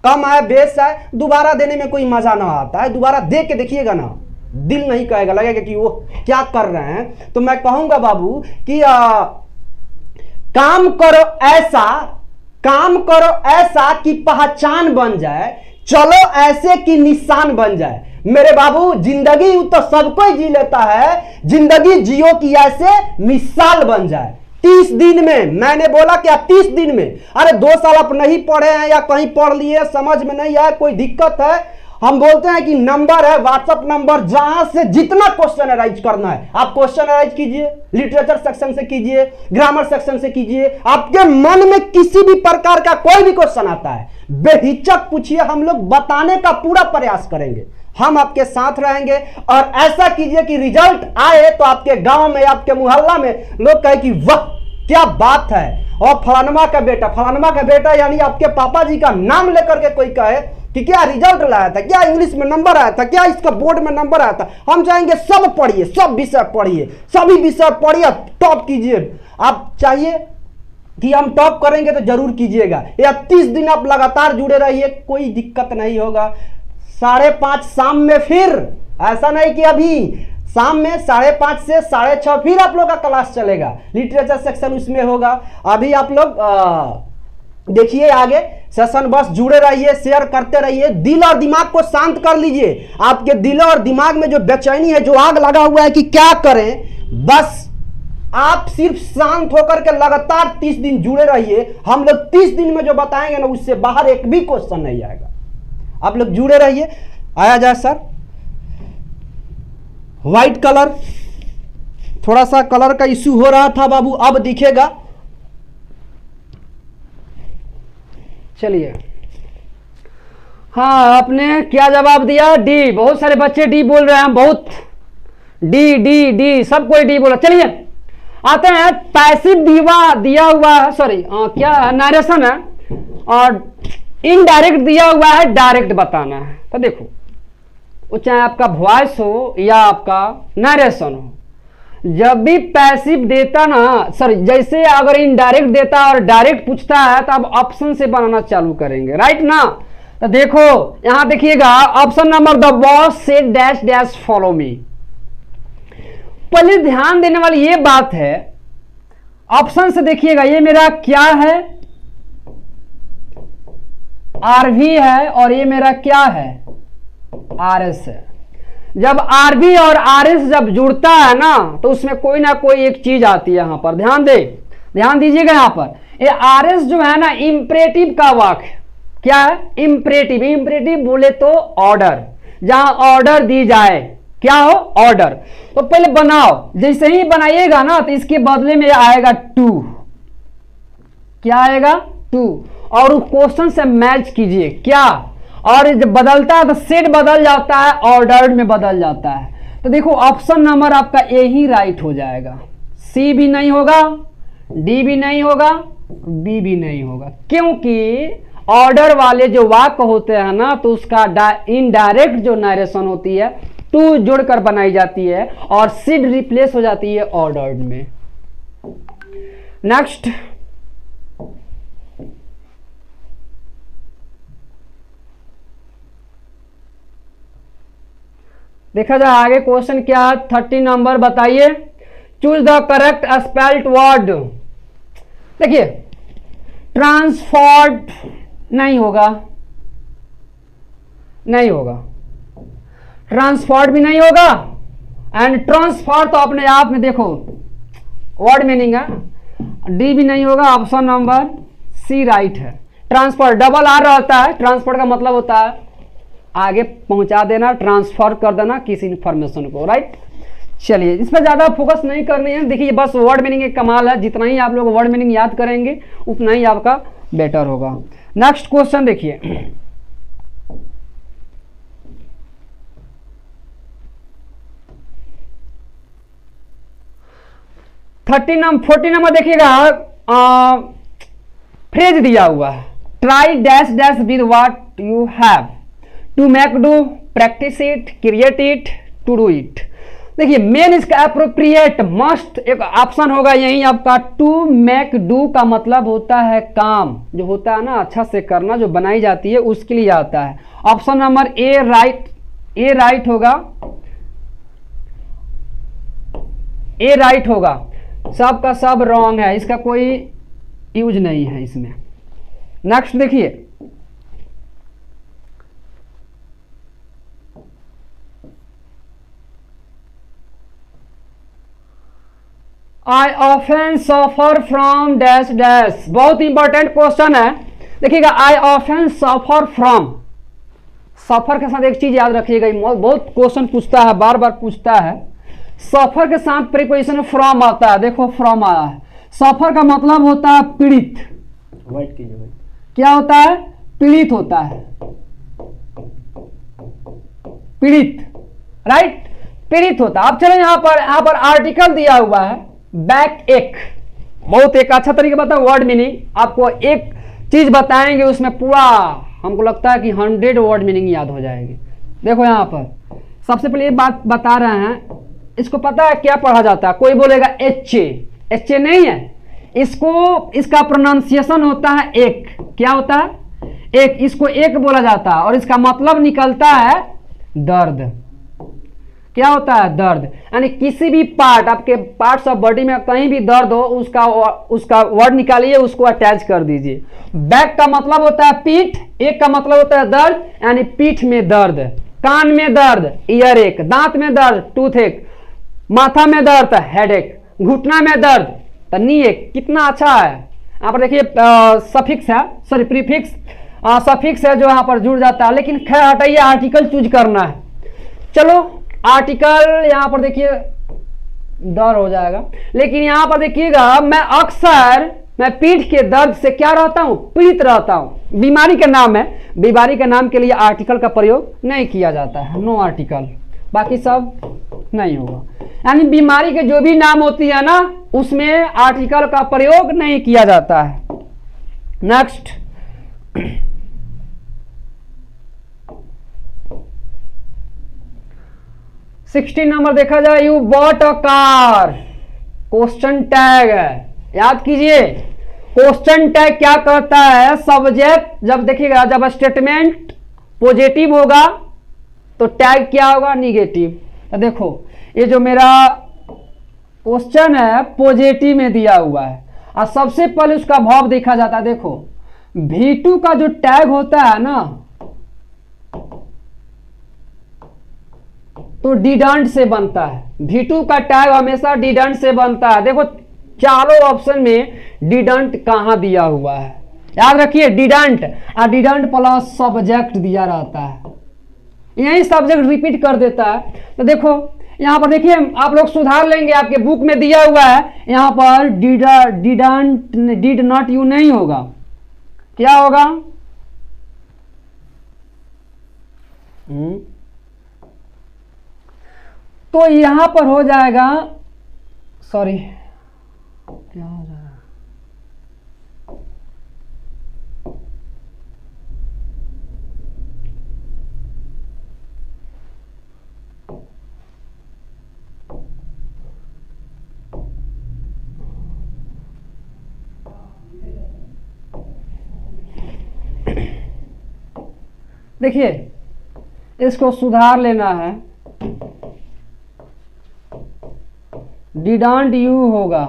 कम आए बेस आए, दोबारा देने में कोई मजा ना आता है, दोबारा दे के देखिएगा ना, दिल नहीं कहेगा, लगेगा कि वो क्या कर रहे हैं। तो मैं कहूंगा बाबू कि काम करो ऐसा कि पहचान बन जाए, चलो ऐसे कि निशान बन जाए। मेरे बाबू जिंदगी तो सबको जी लेता है, जिंदगी जियो कि ऐसे मिसाल बन जाए। 30 दिन में, मैंने बोला क्या 30 दिन में, अरे 2 साल आप नहीं पढ़े हैं या कहीं पढ़ लिए, समझ में नहीं आया, कोई दिक्कत है, हम बोलते हैं कि नंबर है व्हाट्सएप नंबर, जहां से जितना क्वेश्चन अराइज करना है आप क्वेश्चन अराइज कीजिए, लिटरेचर सेक्शन से कीजिए, ग्रामर सेक्शन से कीजिए, आपके मन में किसी भी प्रकार का कोई भी क्वेश्चन आता है बेहिचक पूछिए, हम लोग बताने का पूरा प्रयास करेंगे, हम आपके साथ रहेंगे। और ऐसा कीजिए कि रिजल्ट आए तो आपके गांव में, आपके मोहल्ला में लोग कहे कि वाह क्या बात है, और फलानमा का बेटा यानी आपके पापा जी का नाम लेकर के कोई कहे कि क्या रिजल्ट लाया था, क्या इंग्लिश में नंबर आया था, क्या इसका बोर्ड में नंबर आया था। हम चाहेंगे सब पढ़िए, सब विषय पढ़िए, सभी विषय पढ़िए, टॉप कीजिए। आप चाहिए कि हम टॉप करेंगे तो जरूर कीजिएगा, या 30 दिन आप लगातार जुड़े रहिए, कोई दिक्कत नहीं होगा। 5:30 शाम में, फिर ऐसा नहीं कि अभी शाम में 5:30 से 6:30 फिर आप लोग का क्लास चलेगा, लिटरेचर सेक्शन उसमें होगा। अभी आप लोग देखिए आगे सेशन, बस जुड़े रहिए, शेयर करते रहिए, दिल और दिमाग को शांत कर लीजिए। आपके दिल और दिमाग में जो बेचैनी है, जो आग लगा हुआ है कि क्या करें, बस आप सिर्फ शांत होकर के लगातार 30 दिन जुड़े रहिए। हम लोग 30 दिन में जो बताएंगे ना, उससे बाहर एक भी क्वेश्चन नहीं आएगा। आप लोग जुड़े रहिए। आया जाए सर, व्हाइट कलर, थोड़ा सा कलर का इश्यू हो रहा था बाबू, अब दिखेगा। चलिए, हाँ आपने क्या जवाब दिया? डी। बहुत सारे बच्चे डी बोल रहे हैं, बहुत डी डी डी, सब कोई डी बोला। चलिए आते हैं, पैसिव दिया हुआ है, सॉरी क्या है, नरेशन है, और इनडायरेक्ट दिया हुआ है, डायरेक्ट बताना है। तो देखो, वो चाहे आपका वॉइस हो या आपका नरेशन हो, जब भी पैसिव देता ना, सॉरी जैसे अगर इनडायरेक्ट देता और डायरेक्ट पूछता है तो अब ऑप्शन से बनाना चालू करेंगे, राइट ना। तो देखो यहां देखिएगा, option number the boss said dash dash follow me. पहले ध्यान देने वाली ये बात है, ऑप्शन से देखिएगा, ये मेरा क्या है, आरवी है, और ये मेरा क्या है, आरएस है। जब आरवी और आरएस जब जुड़ता है ना, तो उसमें कोई ना कोई एक चीज आती है। यहां पर ध्यान दीजिएगा, यहां पर ये आरएस जो है ना, इंपरेटिव का वाक्य क्या है, इंपरेटिव बोले तो ऑर्डर, जहां ऑर्डर दी जाए, क्या हो, ऑर्डर। तो पहले बनाओ, जैसे ही बनाइएगा ना, तो इसके बदले में आएगा टू, क्या आएगा, टू, और उस क्वेश्चन से मैच कीजिए क्या, और जब बदलता है तो सेट बदल जाता है, ऑर्डर्ड में बदल जाता है। तो देखो ऑप्शन नंबर आपका ए ही राइट हो जाएगा, सी भी नहीं होगा, डी भी नहीं होगा, बी भी नहीं होगा, क्योंकि ऑर्डर वाले जो वाक्य होते हैं ना, तो उसका इनडायरेक्ट जो नरेशन होती है, टू जोड़कर बनाई जाती है, और सिड रिप्लेस हो जाती है ऑर्डर्ड में। नेक्स्ट, देखा जाए आगे क्वेश्चन क्या है, 30 नंबर बताइए, choose the correct spelled word. देखिए ट्रांसफॉर्ड नहीं होगा, ट्रांसफॉर्ड भी नहीं होगा, एंड ट्रांसफर तो अपने आप में देखो वर्ड मीनिंग है, डी भी नहीं होगा, ऑप्शन नंबर सी राइट है। ट्रांसफर डबल आर रहता है, ट्रांसफर का मतलब होता है आगे पहुंचा देना, ट्रांसफर कर देना किसी इंफॉर्मेशन को, राइट। चलिए इस पर ज्यादा फोकस नहीं करनी है, देखिए बस वर्ड मीनिंग एक कमाल है, जितना ही आप लोग वर्ड मीनिंग याद करेंगे उतना ही आपका बेटर होगा। नेक्स्ट क्वेश्चन देखिए, 14 नंबर देखिएगा, फ्रेज दिया हुआ है, try dash dash with what you have, to make do, practice it, create it, to do it. देखिए मेन इसका अप्रोप्रिएट मस्ट एक ऑप्शन होगा यही आपका। टू मेक डू का मतलब होता है काम, जो होता है ना अच्छा से करना, जो बनाई जाती है उसके लिए आता है। ऑप्शन नंबर ए राइट होगा, ए राइट होगा, सब का सब रॉन्ग है, इसका कोई यूज नहीं है इसमें। नेक्स्ट देखिए, I often suffer from dash dash, बहुत इंपॉर्टेंट क्वेश्चन है। देखिएगा I often suffer from, सफर के साथ एक चीज याद रखिएगा, बहुत क्वेश्चन पूछता है, बार बार पूछता है। सफर के साथ प्रीपोजिशन फ्रॉम आता है, देखो फ्रॉम आया है। सफर का मतलब होता है पीड़ित, वाइट कीजिए भाई, क्या होता है? पीड़ित होता है, पीड़ित, राइट, पीड़ित होता है। अब चलो यहाँ पर आर्टिकल दिया हुआ है बैक एक, बहुत एक अच्छा तरीके बताओ वर्ड मीनिंग, आपको एक चीज बताएंगे उसमें पूरा हमको लगता है कि 100 वर्ड मीनिंग याद हो जाएगी। देखो यहाँ पर सबसे पहले ये बात बता रहे हैं, इसको पता है क्या पढ़ा जाता है? कोई बोलेगा एच ए नहीं है, इसको इसका प्रोनाउंसिएशन होता है एक, क्या होता है? एक, इसको एक बोला जाता है और इसका मतलब निकलता है दर्द। क्या होता है? दर्द। यानी किसी भी पार्ट, आपके पार्ट्स ऑफ बॉडी में कहीं भी दर्द हो, उसका वर्ड निकालिए, उसको अटैच कर दीजिए। बैक का मतलब होता है पीठ, एक का मतलब होता है दर्द, यानी पीठ में दर्द, कान में दर्द, ईयर एक, दांत में दर्द, टूथ एक, माथा में दर्द, हेड एक, घुटना में दर्द, नी एक। कितना अच्छा है। यहाँ पर देखिए सफिक्स है, सॉरी प्रीफिक्स, सफिक्स है जो यहाँ पर जुड़ जाता है, लेकिन खैर हटाइए, आर्टिकल चूज करना है। चलो आर्टिकल यहाँ पर देखिए दर्द हो जाएगा, लेकिन यहाँ पर देखिएगा मैं पीठ के दर्द से क्या रहता हूँ? पीड़ित रहता हूँ। बीमारी का नाम है, बीमारी के नाम के लिए आर्टिकल का प्रयोग नहीं किया जाता है, नो आर्टिकल, बाकी सब नहीं होगा। यानी बीमारी के जो भी नाम होती है ना, उसमें आर्टिकल का प्रयोग नहीं किया जाता है। नेक्स्ट, सिक्सटीन नंबर देखा जाए, you bought a car, question tag है, याद कीजिए। क्वेश्चन टैग क्या करता है? सब्जेक्ट, जब देखिएगा जब स्टेटमेंट पॉजिटिव होगा तो टैग क्या होगा? निगेटिव। तो देखो ये जो मेरा क्वेश्चन है पॉजिटिव में दिया हुआ है और सबसे पहले उसका भाव देखा जाता है। देखो V2 का जो टैग होता है ना, तो डिडंट से बनता है। V2 का टैग हमेशा डिडंट से बनता है। देखो चारों ऑप्शन में डिडंट कहां दिया हुआ है? याद रखिए डिडंट, और डिडंट प्लस सब्जेक्ट दिया रहता है, यही सब्जेक्ट रिपीट कर देता है। तो देखो यहां पर देखिए, आप लोग सुधार लेंगे, आपके बुक में दिया हुआ है यहां पर डिडंट, डिड नॉट यू नहीं होगा, क्या होगा? तो यहां पर हो जाएगा, सॉरी क्या हो जाएगा, देखिए इसको सुधार लेना है, डिडंट यू होगा,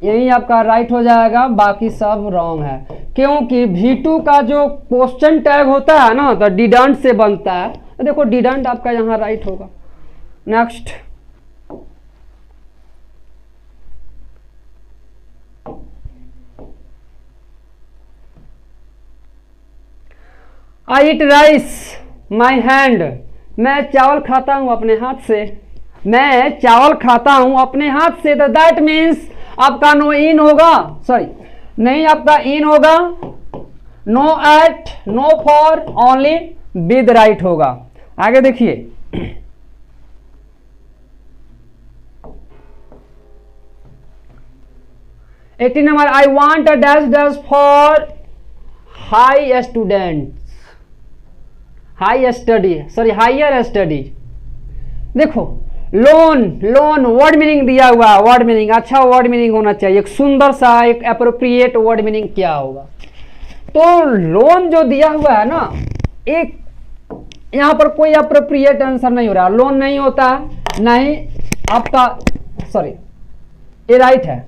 यही आपका राइट हो जाएगा, बाकी सब रॉन्ग है। क्योंकि V2 का जो क्वेश्चन टैग होता है ना, तो डिडंट से बनता है। तो देखो डिडंट आपका यहां राइट होगा। Next, I eat rice my hand, मैं चावल खाता हूं अपने हाथ से, मैं चावल खाता हूं अपने हाथ से। तो दैट मीन्स आपका नो इन होगा, सॉरी नहीं, आपका इन होगा, no at, no for, only, with right होगा। आगे देखिए 18 number, I want a dash dash for high students, high study, sorry higher study. देखो लोन, लोन वर्ड मीनिंग दिया हुआ, वर्ड मीनिंग अच्छा वर्ड मीनिंग होना चाहिए, एक सुंदर सा एक एप्रोप्रिएट वर्ड मीनिंग क्या होगा। तो लोन जो दिया हुआ है ना, एक यहां पर कोई एप्रोप्रिएट आंसर नहीं हो रहा, लोन नहीं होता, नहीं आपका, सॉरी ये राइट है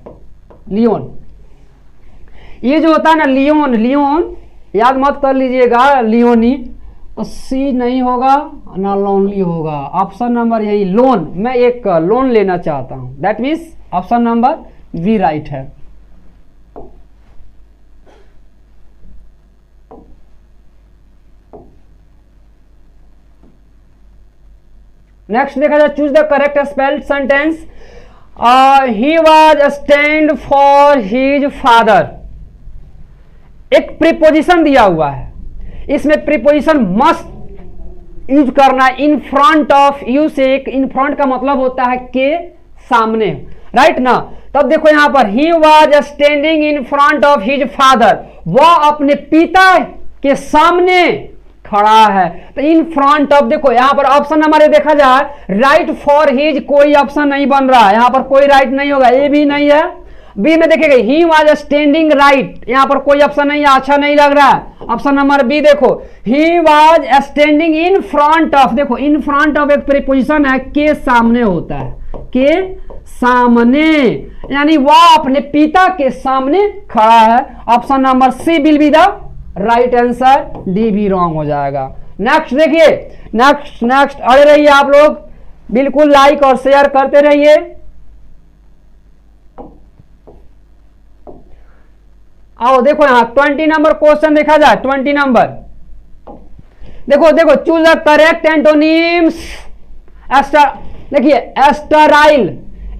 लियोन। ये जो होता है ना लियोन, लियोन याद मत कर लीजिएगा, लियोनी, तो सी नहीं होगा ना लोनली होगा, ऑप्शन नंबर यही लोन। मैं एक लोन लेना चाहता हूं, that means option number B right है। नेक्स्ट देखा जाए, choose the correct spelled sentence. He was stand for his father. एक प्रीपोजिशन दिया हुआ है, इसमें प्रीपोजिशन मस्ट यूज करना है इन फ्रंट ऑफ यू से। इन फ्रंट का मतलब होता है के सामने, राइट ना। तब देखो यहां पर he was standing in front of his father, वह अपने पिता के सामने खड़ा है। तो इन फ्रंट ऑफ, देखो यहां पर ऑप्शन नंबर देखा जाए, राइट फॉर हिज कोई ऑप्शन नहीं बन रहा है, यहां पर कोई राइट नहीं होगा, ए भी नहीं है। बी में देखिएगा ही वाज स्टैंडिंग राइट, यहां पर कोई ऑप्शन नहीं है, अच्छा नहीं लग रहा है। ऑप्शन नंबर बी देखो, he was standing in front of, देखो इन फ्रंट ऑफ एक प्रीपोजिशन है, के सामने होता है, के सामने, यानी वह अपने पिता के सामने खड़ा है। Option number C will be the right answer, D भी रॉन्ग हो जाएगा। नेक्स्ट देखिए, नेक्स्ट नेक्स्ट अड़े रहिए आप लोग, बिल्कुल लाइक और शेयर करते रहिए। आओ देखो यहां 20 नंबर क्वेश्चन देखा जाए, 20 नंबर देखो, देखो चूज द करेक्ट एंटोनिम्स। देखिए एस्टराइल,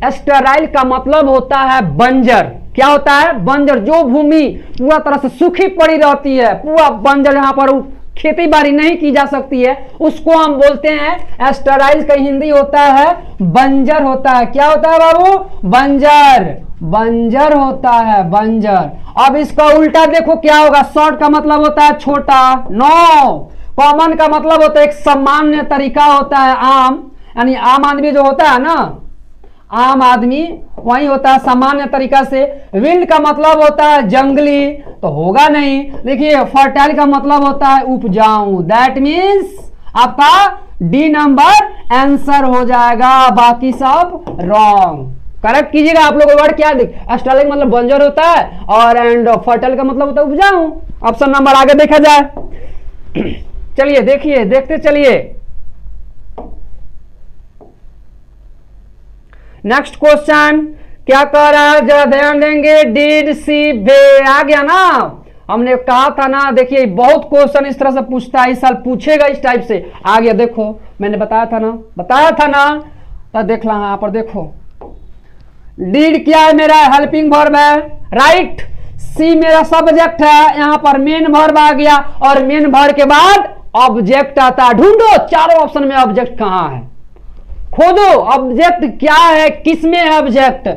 एस्टराइल का मतलब होता है बंजर। क्या होता है? बंजर, जो भूमि पूरा तरह से सूखी पड़ी रहती है, पूरा बंजर, यहां पर खेती बाड़ी नहीं की जा सकती है, उसको हम बोलते हैं एस्टराइल। का हिंदी होता है बंजर होता है। क्या होता है बाबू? बंजर, बंजर होता है, बंजर। अब इसका उल्टा देखो क्या होगा। शॉर्ट का मतलब होता है छोटा, नो। कॉमन का मतलब होता है एक सामान्य तरीका होता है, आम, यानी आम आदमी जो होता है ना, आम आदमी वही होता है सामान्य तरीका से। विल्ड का मतलब होता है जंगली, तो होगा नहीं। देखिए फर्टाइल का मतलब होता है उपजाऊ, दैट मीन्स आपका डी नंबर आंसर हो जाएगा, बाकी सब रॉन्ग। करेक्ट कीजिएगा आप लोग। वर्ड क्या देख, एस्टराइल मतलब बंजर होता है और एंड फर्टाइल का मतलब होता है उपजाऊ। ऑप्शन नंबर आगे देखा जाए, चलिए देखिए, देखते चलिए। नेक्स्ट क्वेश्चन क्या कह रहा है, जरा ध्यान देंगे। डिड सी बे, आ गया ना, हमने कहा था ना। देखिए बहुत क्वेश्चन इस तरह से पूछता है, इस साल पूछेगा इस टाइप से। आ गया, देखो मैंने बताया था ना, बताया था ना, तो देख ला यहां पर देखो। डिड क्या है? मेरा हेल्पिंग वर्ब है, राइट। सी मेरा सब्जेक्ट है, यहां पर मेन वर्ब आ गया, और मेन वर्ब के बाद ऑब्जेक्ट आता है। ढूंढो चारों ऑप्शन में ऑब्जेक्ट कहां है, खोदो ऑब्जेक्ट क्या है, किसमें है ऑब्जेक्ट।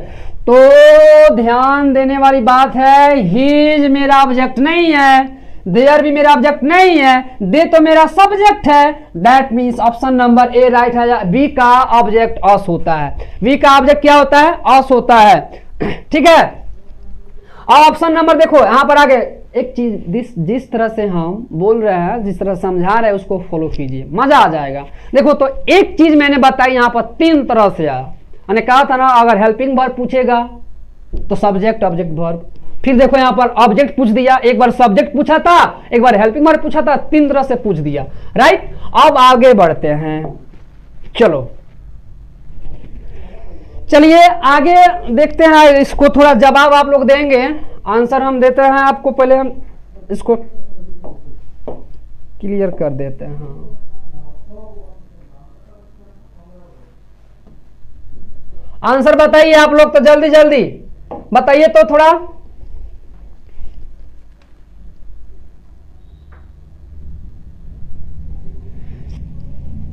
तो ध्यान देने वाली बात है, हिज मेरा ऑब्जेक्ट नहीं है, देयर भी मेरा ऑब्जेक्ट नहीं है, दे तो मेरा सब्जेक्ट है। That means option number A right है। बी का ऑब्जेक्ट अस होता है, बी का ऑब्जेक्ट क्या होता है? अस होता है, ठीक है। और ऑप्शन नंबर देखो यहां पर आगे एक चीज, जिस तरह से हम बोल रहे हैं, जिस तरह समझा रहे हैं, उसको फॉलो कीजिए, मजा आ जाएगा। देखो तो एक चीज मैंने बताई यहां पर तीन तरह से आया। मैंने कहा था ना, अगर हेल्पिंग वर्ब पूछेगा तो सब्जेक्ट ऑब्जेक्ट वर्ब। फिर देखो यहां पर ऑब्जेक्ट पूछ दिया, एक बार सब्जेक्ट पूछा था, एक बार हेल्पिंग वर्ब पूछा था, तीन तरह से पूछ दिया, राइट। अब आगे बढ़ते हैं, चलो चलिए आगे देखते हैं। इसको थोड़ा जवाब आप लोग देंगे, आंसर हम देते हैं आपको। पहले हम इसको क्लियर कर देते हैं। हाँ, आंसर बताइए आप लोग, तो जल्दी जल्दी बताइए तो थोड़ा।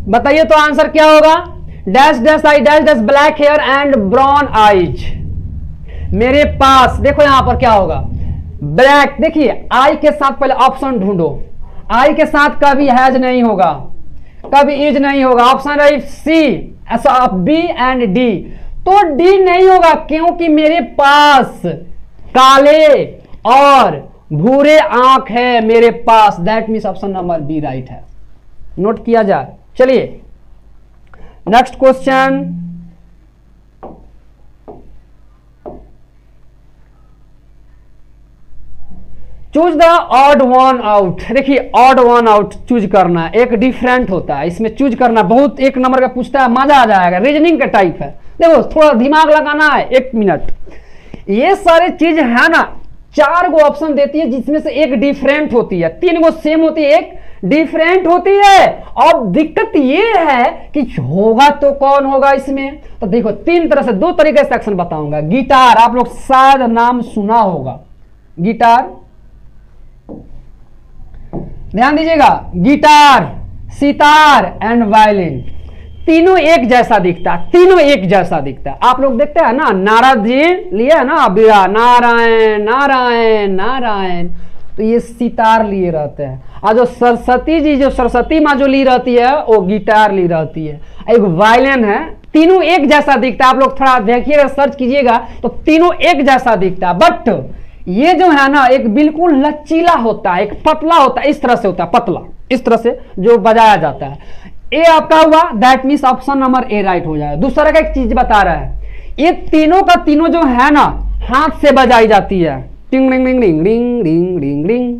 बताइए तो आंसर क्या होगा। Dash dash I dash dash black hair and brown eyes. मेरे पास, देखो यहां पर क्या होगा, ब्लैक। देखिए आई के साथ पहले ऑप्शन ढूंढो, आई के साथ कभी हैज नहीं होगा, कभी इज नहीं होगा। ऑप्शन रही सी, ऐसा बी एंड डी, तो डी नहीं होगा क्योंकि मेरे पास काले और भूरे आंख है मेरे पास। That means option number B right है। नोट किया जाए। चलिए next question. Choose the odd one out. देखिए ऑड वन आउट चूज करना है, एक डिफरेंट होता है इसमें चूज करना, बहुत एक नंबर का पूछता है, मजा आ जाएगा, रीजनिंग का टाइप है। देखो थोड़ा दिमाग लगाना है, 1 मिनट। ये सारे चीज है ना, 4 गो ऑप्शन देती है जिसमें से एक डिफरेंट होती है, 3 गो सेम होती है, एक डिफरेंट होती है। अब दिक्कत ये है कि होगा तो कौन होगा इसमें, तो देखो 3 तरह से, 2 तरीके से एक्शन बताऊंगा। गिटार, आप लोग शायद नाम सुना होगा, गिटार, ध्यान दीजिएगा, गिटार, सितार एंड वायलिन, तीनों एक जैसा दिखता है, तीनों एक जैसा दिखता है। आप लोग देखते हैं ना, नारद जी लिए है ना बीड़ा, नारायण नारायण नारायण, तो ये सितार लिए रहते हैं। और जो सरस्वती जी, जो सरस्वती माँ जो ली रहती है वो गिटार ली रहती है, एक वायलिन है। तीनों एक जैसा दिखता है, आप लोग थोड़ा देखिएगा, सर्च कीजिएगा तो तीनों एक जैसा दिखता है। बट ये जो है ना एक बिल्कुल लचीला होता है, एक पतला होता है, इस तरह से होता है, पतला इस तरह से जो बजाया जाता है। ए आपका हुआ, that means option number A right हो जाएगा। दूसरा का एक चीज बता रहा है, ये तीनों का तीनों जो है ना हाथ से बजाई जाती है, टिंग ring ring ring ring ring ring ring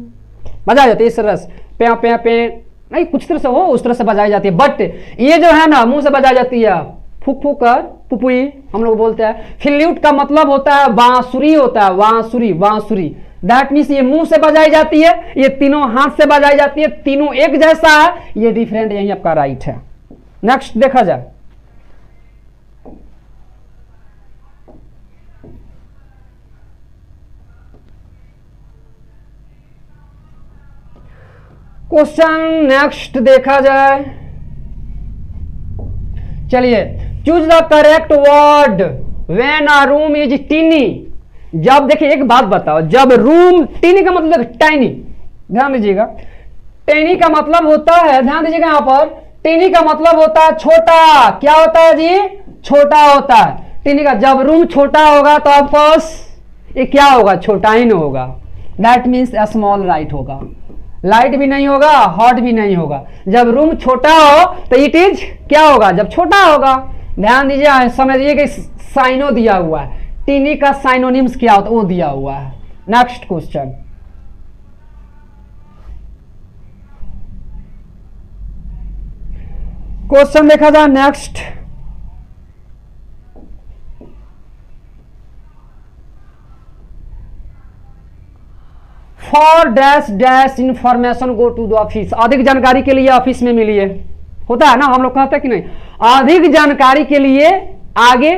बजाई जाती है इस तरह से, पे पे पे नहीं, कुछ तरह से हो उस तरह से बजाई जाती है। बट ये जो है ना मुंह से बजाई जाती है, फूक फूक कर, पुपुई हम लोग बोलते हैं। फ्लूट का मतलब होता है बांसुरी, होता है बांसुरी, बांसुरी। दैट मीन्स ये मुंह से बजाई जाती है, ये तीनों हाथ से बजाई जाती है, तीनों एक जैसा है, ये डिफरेंट, यही आपका राइट है। नेक्स्ट देखा जाए। क्वेश्चन नेक्स्ट देखा जाए। चलिए, choose the correct word when a room is tiny. जब, देखिए एक बात बताओ, जब रूम, टीनी का मतलब टाइनी, ध्यान दीजिएगा, टीनी का मतलब होता है, ध्यान दीजिएगा यहां पर, टीनी का मतलब होता है छोटा। क्या होता है जी? छोटा होता है टीनी का। जब रूम छोटा होगा तो ऑफकोर्स ये क्या होगा? छोटा ही नहीं होगा। दैट मीन्स स्मॉल राइट होगा, लाइट भी नहीं होगा, हॉट भी नहीं होगा। जब रूम छोटा हो तो इट इज क्या होगा? जब छोटा होगा। ध्यान दीजिए, समझिए कि साइनो दिया हुआ है, टीनी का साइनोनिम्स क्या होता है वो दिया हुआ है। Next question. क्वेश्चन देखा जाए next. For dash dash information go to the office. अधिक जानकारी के लिए ऑफिस में मिलिए, होता है ना, हम लोग कहते हैं कि नहीं, अधिक जानकारी के लिए आगे,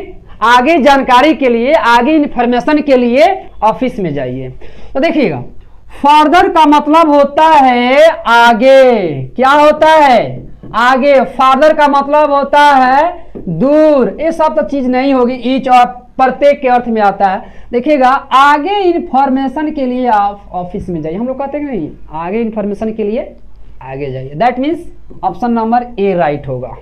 आगे जानकारी के लिए, आगे इंफॉर्मेशन के लिए ऑफिस में जाइए। तो देखिएगा, फर्दर का मतलब होता है आगे। क्या होता है? आगे। फादर का मतलब होता है दूर। ये सब तो चीज नहीं होगी, ईच और प्रत्येक के अर्थ में आता है। देखिएगा, आगे इंफॉर्मेशन के लिए आप ऑफिस में जाइए। हम लोग कहते हैं कि नहीं, आगे इंफॉर्मेशन के लिए आगे जाइए। That means option number A right होगा।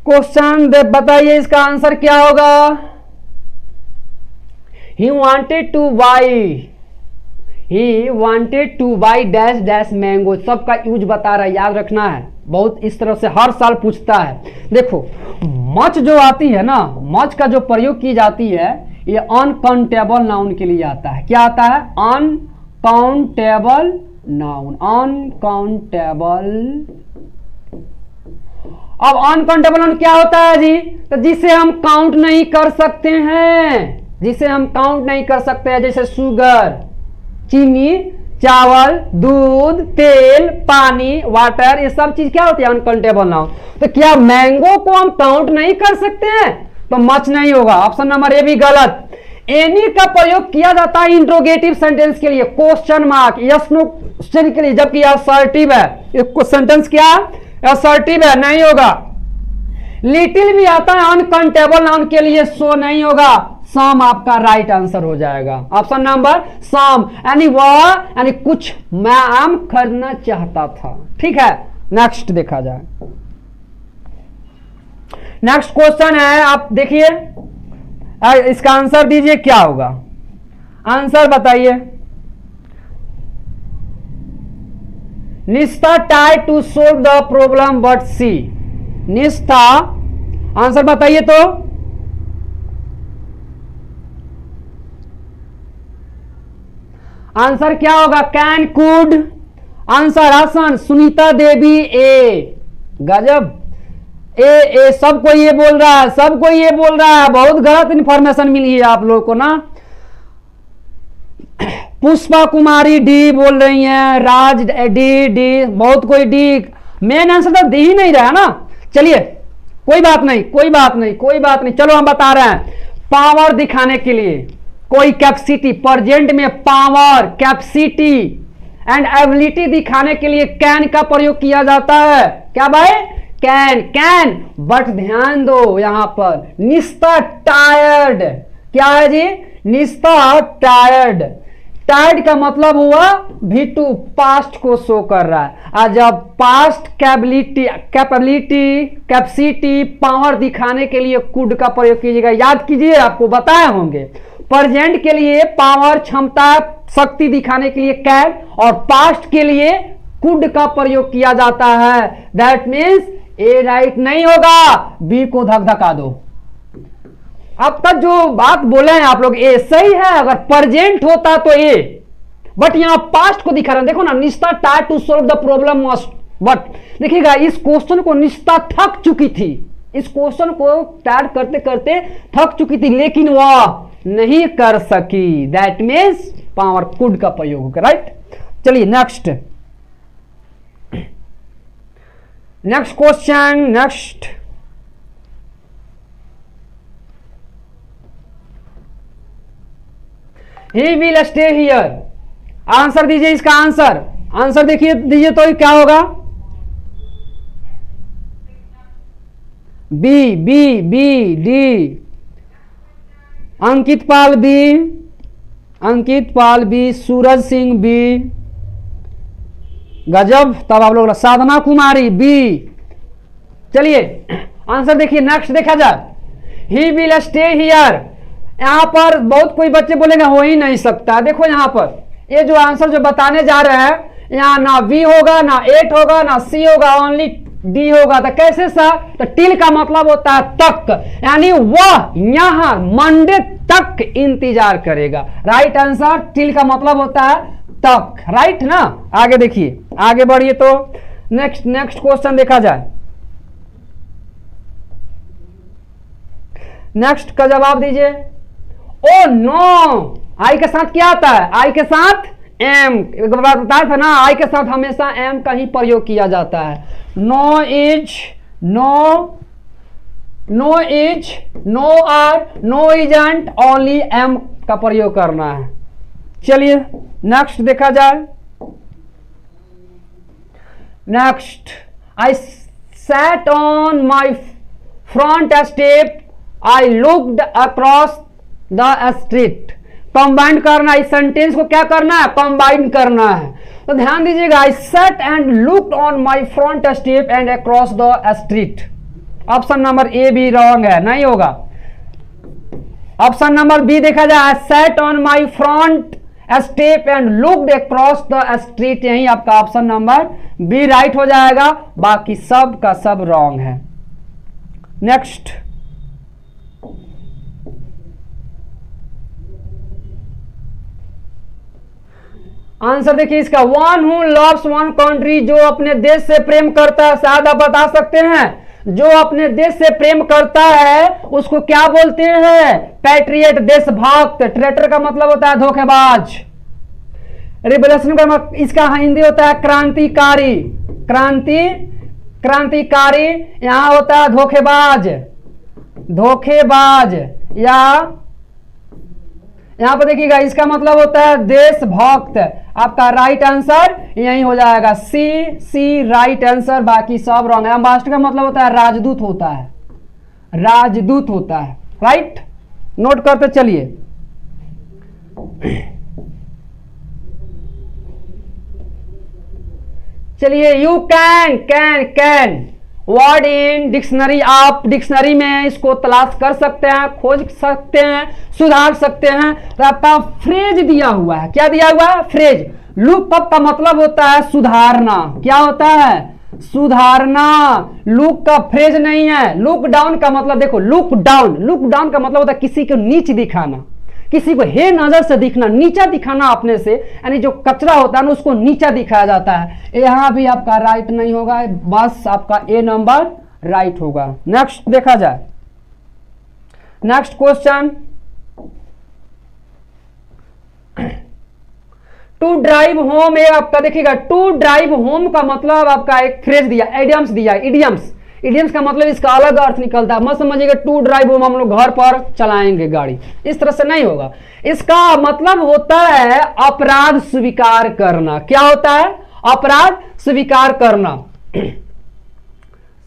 क्वेश्चन बताइए, इसका आंसर क्या होगा? He wanted to buy dash dash mango. सबका यूज बता रहा है, याद रखना है, बहुत इस तरह से हर साल पूछता है। देखो, मच जो आती है ना, मच का जो प्रयोग की जाती है, ये अनकाउंटेबल नाउन के लिए आता है। क्या आता है? Uncountable noun, uncountable. अब अनकाउंटेबल नाउन क्या होता है जी? तो जिसे हम काउंट नहीं कर सकते हैं, जिसे हम काउंट नहीं कर सकते हैं, जैसे शुगर, चीनी, चावल, दूध, तेल, पानी, वाटर, ये सब चीज क्या होती है? Uncountable noun. तो क्या मैंगो को हम काउंट नहीं कर सकते हैं? तो मच नहीं होगा। ऑप्शन नंबर ए भी गलत। एनी का प्रयोग किया जाता है इंट्रोगेटिव सेंटेंस के लिए, question mark, yes no question के लिए, जबकि असर्टिव है, सेंटेंस क्या असर्टिव है, नहीं होगा। लिटिल भी आता है अनकाउंटेबल नाउन के लिए, सो नहीं होगा। सम आपका राइट आंसर हो जाएगा, ऑप्शन नंबर सम, यानी वह, यानी कुछ मैं आम करना चाहता था। ठीक है, नेक्स्ट देखा जाए। नेक्स्ट क्वेश्चन है, आप देखिए, इसका आंसर दीजिए, क्या होगा आंसर बताइए। निस्ता try to solve the problem but see, निस्ता आंसर बताइए तो। आंसर क्या होगा, कैन, कुड, आंसर आसान, सुनीता देवी ए, गजब, ए सब कोई ये बोल रहा है, सब कोई ये बोल रहा है, बहुत गलत इंफॉर्मेशन मिली है आप लोगों को ना। पुष्पा कुमारी डी बोल रही हैं, राज डी, बहुत कोई डी, मेन आंसर तो दे ही नहीं रहा ना। चलिए कोई बात नहीं, कोई बात नहीं, कोई बात नहीं, चलो हम बता रहे हैं। पावर दिखाने के लिए कोई कैपेसिटी, प्रेजेंट में पावर, कैपेसिटी एंड एबिलिटी दिखाने के लिए कैन का प्रयोग किया जाता है। क्या भाई, कैन, कैन, बट ध्यान दो यहां पर निस्ता टायर्ड, क्या है जी, निस्ता टायर्ड, टायर्ड का मतलब हुआ V2, पास्ट को शो कर रहा है। और जब पास्ट कैपेसिटी पावर दिखाने के लिए कुड का प्रयोग कीजिएगा, याद कीजिए, आपको बताए होंगे। प्रेजेंट के लिए पावर, क्षमता, शक्ति दिखाने के लिए कैन, और पास्ट के लिए कुड का प्रयोग किया जाता है। दैट मीन्स ए राइट नहीं होगा, बी को धक-धका दो। अब तक जो बात बोले हैं आप लोग, ए सही है, अगर प्रेजेंट होता तो ए, बट यहां पास्ट को दिखा रहे हैं। देखो ना, निस्ता try to solve the problem must, but देखिएगा इस क्वेश्चन को निस्ता थक चुकी थी, इस क्वेश्चन को स्टार्ट करते करते थक चुकी थी, लेकिन वह नहीं कर सकी। दैट मीन्स पावर कुड का प्रयोग होगा, राइट। चलिए next, next question, next. He will stay here, answer दीजिए इसका आंसर, आंसर देखिए दीजिए तो क्या होगा, बी, बी, बी, डी, अंकित पाल बी, अंकित पाल बी, सूरज सिंह बी, गजब, तब आप लोग, साधना कुमारी बी। चलिए आंसर देखिए, नेक्स्ट देखा जाए। ही विल स्टे हियर, यहां पर बहुत कोई बच्चे बोलेंगे हो ही नहीं सकता। देखो यहां पर ये जो आंसर जो बताने जा रहे हैं, यहां ना बी होगा, ना 8 होगा, ना सी होगा, ओनली डी होगा। तो कैसे सा, तो टिल का मतलब होता है तक, यानी वह यहां मंडे तक इंतजार करेगा। राइट आंसर, टिल का मतलब होता है तक, राइट ना। आगे देखिए, आगे बढ़िए तो नेक्स्ट, नेक्स्ट क्वेश्चन देखा जाए। नेक्स्ट का जवाब दीजिए। ओ नो, आई के साथ क्या आता है, आई के साथ एम, बताया था ना, आई के साथ हमेशा एम का ही प्रयोग किया जाता है। No is, no, no is, no are, no isn't, only am का प्रयोग करना है। चलिए नेक्स्ट देखा जाए। Next, I sat on my front step, I looked across the street. Combine करना, इस सेंटेंस को क्या करना है, कंबाइन करना है। तो ध्यान दीजिएगा, I set and looked on my front step and across the street. Option number A भी रॉन्ग है, नहीं होगा। ऑप्शन नंबर बी देखा जाए, set on my front step and looked across the street, यही आपका ऑप्शन नंबर बी राइट हो जाएगा, बाकी सब का सब रॉन्ग है। नेक्स्ट, आंसर देखिए इसका, one who loves one country, जो अपने देश से प्रेम करता है। शायद आप बता सकते हैं, जो अपने देश से प्रेम करता है उसको क्या बोलते हैं, पैट्रियट, देशभक्त। ट्रेटर का मतलब होता है धोखेबाज। रिवोल्यूशन का इसका हिंदी होता है क्रांतिकारी, क्रांति, क्रांतिकारी, यहां होता है धोखेबाज, धोखेबाज या यहां पर देखिएगा, इसका मतलब होता है देशभक्त। आपका राइट आंसर यही हो जाएगा, सी राइट आंसर, बाकी सब रॉन्ग है। एम्बेसडर का मतलब होता है राजदूत होता है, राजदूत होता है, राइट। नोट करते चलिए। चलिए, you can word in dictionary. आप डिक्शनरी में इसको तलाश कर सकते हैं, खोज सकते हैं, सुधार सकते हैं। तो आपका फ्रेज दिया हुआ है, क्या दिया हुआ है? फ्रेज। लुक अप का मतलब होता है सुधारना। क्या होता है? सुधारना। लुक का फ्रेज नहीं है। लुक डाउन का मतलब देखो, लुक डाउन का मतलब होता है किसी को नीच दिखाना, किसी को हे नजर से दिखना, नीचा दिखाना अपने से, यानी जो कचरा होता है ना उसको नीचा दिखाया जाता है। यहां भी आपका राइट नहीं होगा, बस आपका ए नंबर राइट होगा। नेक्स्ट देखा जाए, next question. To drive home, ये आपका देखिएगा, टू ड्राइव होम का मतलब आपका एक फ्रेज दिया, एडियम्स दिया, इडियम्स का मतलब इसका अलग अर्थ निकलता है। मत समझिएगा टू ड्राइव होम हम लोग घर पर चलाएंगे गाड़ी, इस तरह से नहीं होगा। इसका मतलब होता है अपराध स्वीकार करना। क्या होता है? अपराध स्वीकार करना।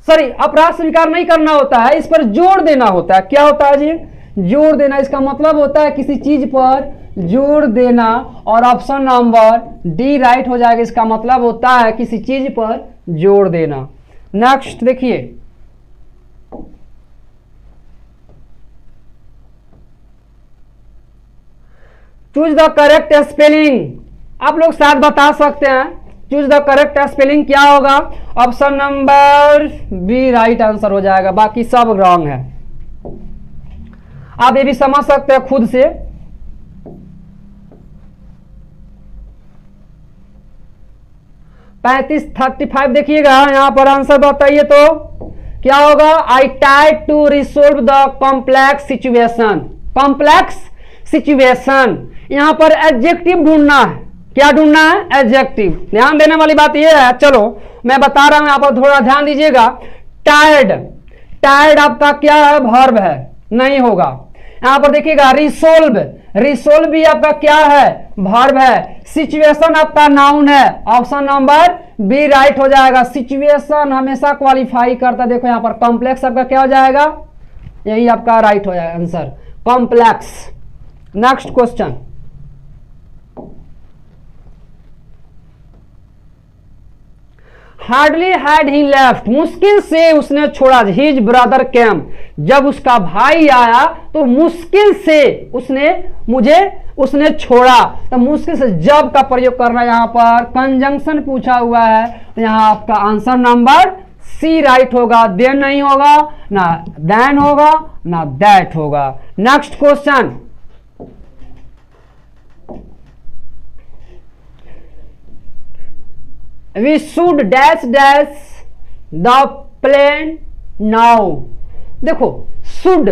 सॉरी, अपराध स्वीकार नहीं करना होता है, इस पर जोर देना होता है। क्या होता है जी? जोर देना। इसका मतलब होता है किसी चीज पर जोर देना, और ऑप्शन नंबर डी राइट हो जाएगा। इसका मतलब होता है किसी चीज पर जोर देना। नेक्स्ट देखिए, चूज द करेक्ट स्पेलिंग। आप लोग शायद बता सकते हैं चूज द करेक्ट स्पेलिंग क्या होगा? Option number B right answer हो जाएगा, बाकी सब रॉन्ग है। आप ये भी समझ सकते हैं खुद से। पैंतीस 35 देखिएगा, यहां पर आंसर बताइए तो क्या होगा? I try to resolve the complex situation. Complex situation, यहां पर एडजेक्टिव ढूंढना है। क्या ढूंढना है? एडजेक्टिव। ध्यान देने वाली बात यह है, चलो मैं बता रहा हूं, यहां पर थोड़ा ध्यान दीजिएगा। टायर्ड आपका क्या है? वर्ब है, नहीं होगा। यहां पर देखिएगा, रिसोल्व भी आपका क्या है? वर्ब है। सिचुएशन आपका नाउन है, ऑप्शन नंबर बी राइट हो जाएगा। सिचुएशन हमेशा क्वालिफाई करता है। देखो यहां पर कॉम्प्लेक्स आपका क्या हो जाएगा? यही आपका राइट हो जाएगा answer, complex. Next question, hardly had he left, मुश्किल से उसने छोड़ा। हिज ब्रदर केम, जब उसका भाई आया तो मुश्किल से उसने छोड़ा। तो मुश्किल से जब का प्रयोग करना, यहां पर कंजंक्शन पूछा हुआ है, तो यहां आपका आंसर नंबर सी राइट होगा। देन नहीं होगा, ना देन होगा, ना दैट होगा। Next question, we should dash the plane now. देखो शुड,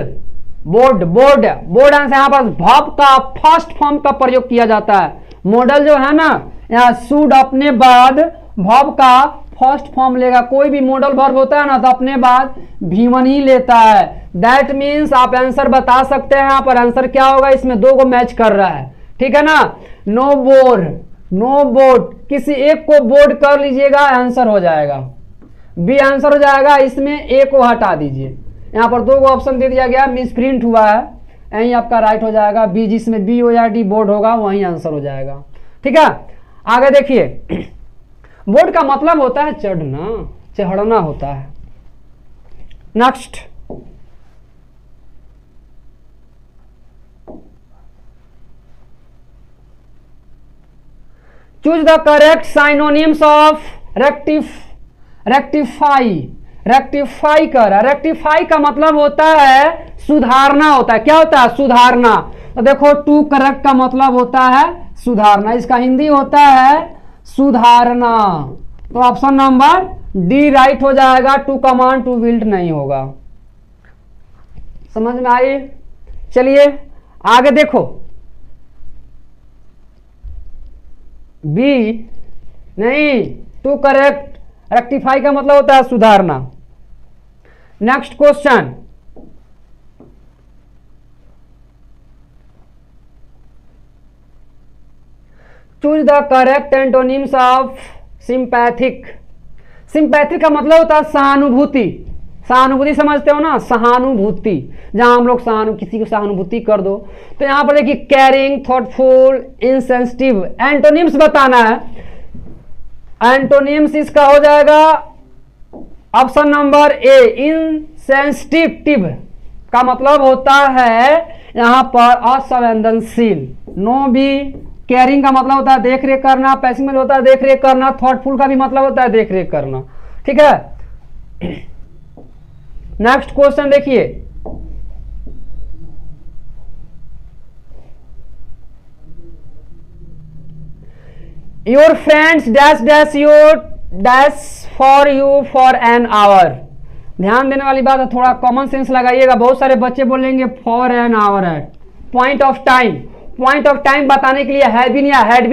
बोर्ड आंसर, यहां पर वर्ब का फर्स्ट फॉर्म का प्रयोग किया जाता है। मॉडल जो है ना, यहां शुड अपने बाद वर्ब का फर्स्ट फॉर्म लेगा। कोई भी मॉडल वर्ब होता है ना तो अपने बाद V1 ही लेता है। दैट मीन्स आप आंसर बता सकते हैं। यहां पर आंसर क्या होगा? इसमें दो को मैच कर रहा है, ठीक है ना। नो बोर्ड, किसी एक को बोर्ड कर लीजिएगा, आंसर हो जाएगा, बी आंसर हो जाएगा। इसमें ए को हटा दीजिए, यहां पर दो को ऑप्शन दे दिया गया, मिस प्रिंट हुआ है, यही आपका राइट हो जाएगा। बी, जिसमें बी हो या डी बोर्ड होगा वही आंसर हो जाएगा, ठीक है। आगे देखिए, बोर्ड का मतलब होता है चढ़ना होता है। Next, choose the correct synonyms of rectify का मतलब होता है सुधारना होता है। क्या होता है? सुधारना। तो देखो टू करेक्ट का मतलब होता है सुधारना, इसका हिंदी होता है सुधारना। तो ऑप्शन नंबर डी राइट हो जाएगा। टू कमांड टू बिल्ड नहीं होगा। समझ में आई? चलिए आगे देखो, बी नहीं, टू करेक्ट, रेक्टिफाई का मतलब होता है सुधारना। Next question, use the correct antonyms of sympathetic. Sympathetic का मतलब होता है सहानुभूति। सहानुभूति समझते हो ना, सहानुभूति, जहां हम लोग किसी को सहानुभूति कर दो। तो यहां पर देखिए कैरिंग, थॉटफुल, इनसेंसिटिव। एंटोनिम्स बताना है। एंटोनिम्स इसका हो जाएगा ऑप्शन नंबर ए, इनसेंसिटिव का मतलब होता है यहां पर असंवेदनशील। No B. केयरिंग का मतलब होता है देख रेख करना, पैसिंग मतलब होता है देख रेख करना, थॉटफुल का भी मतलब होता है देख रेख करना। ठीक है, नेक्स्ट क्वेश्चन देखिए। Your friends dash dash your dash for you for an hour. ध्यान देने वाली बात है, थोड़ा कॉमन सेंस लगाइएगा। बहुत सारे बच्चे बोलेंगे फॉर एन आवर है। Point of time, point of time बताने के लिए हैड बीन या हैज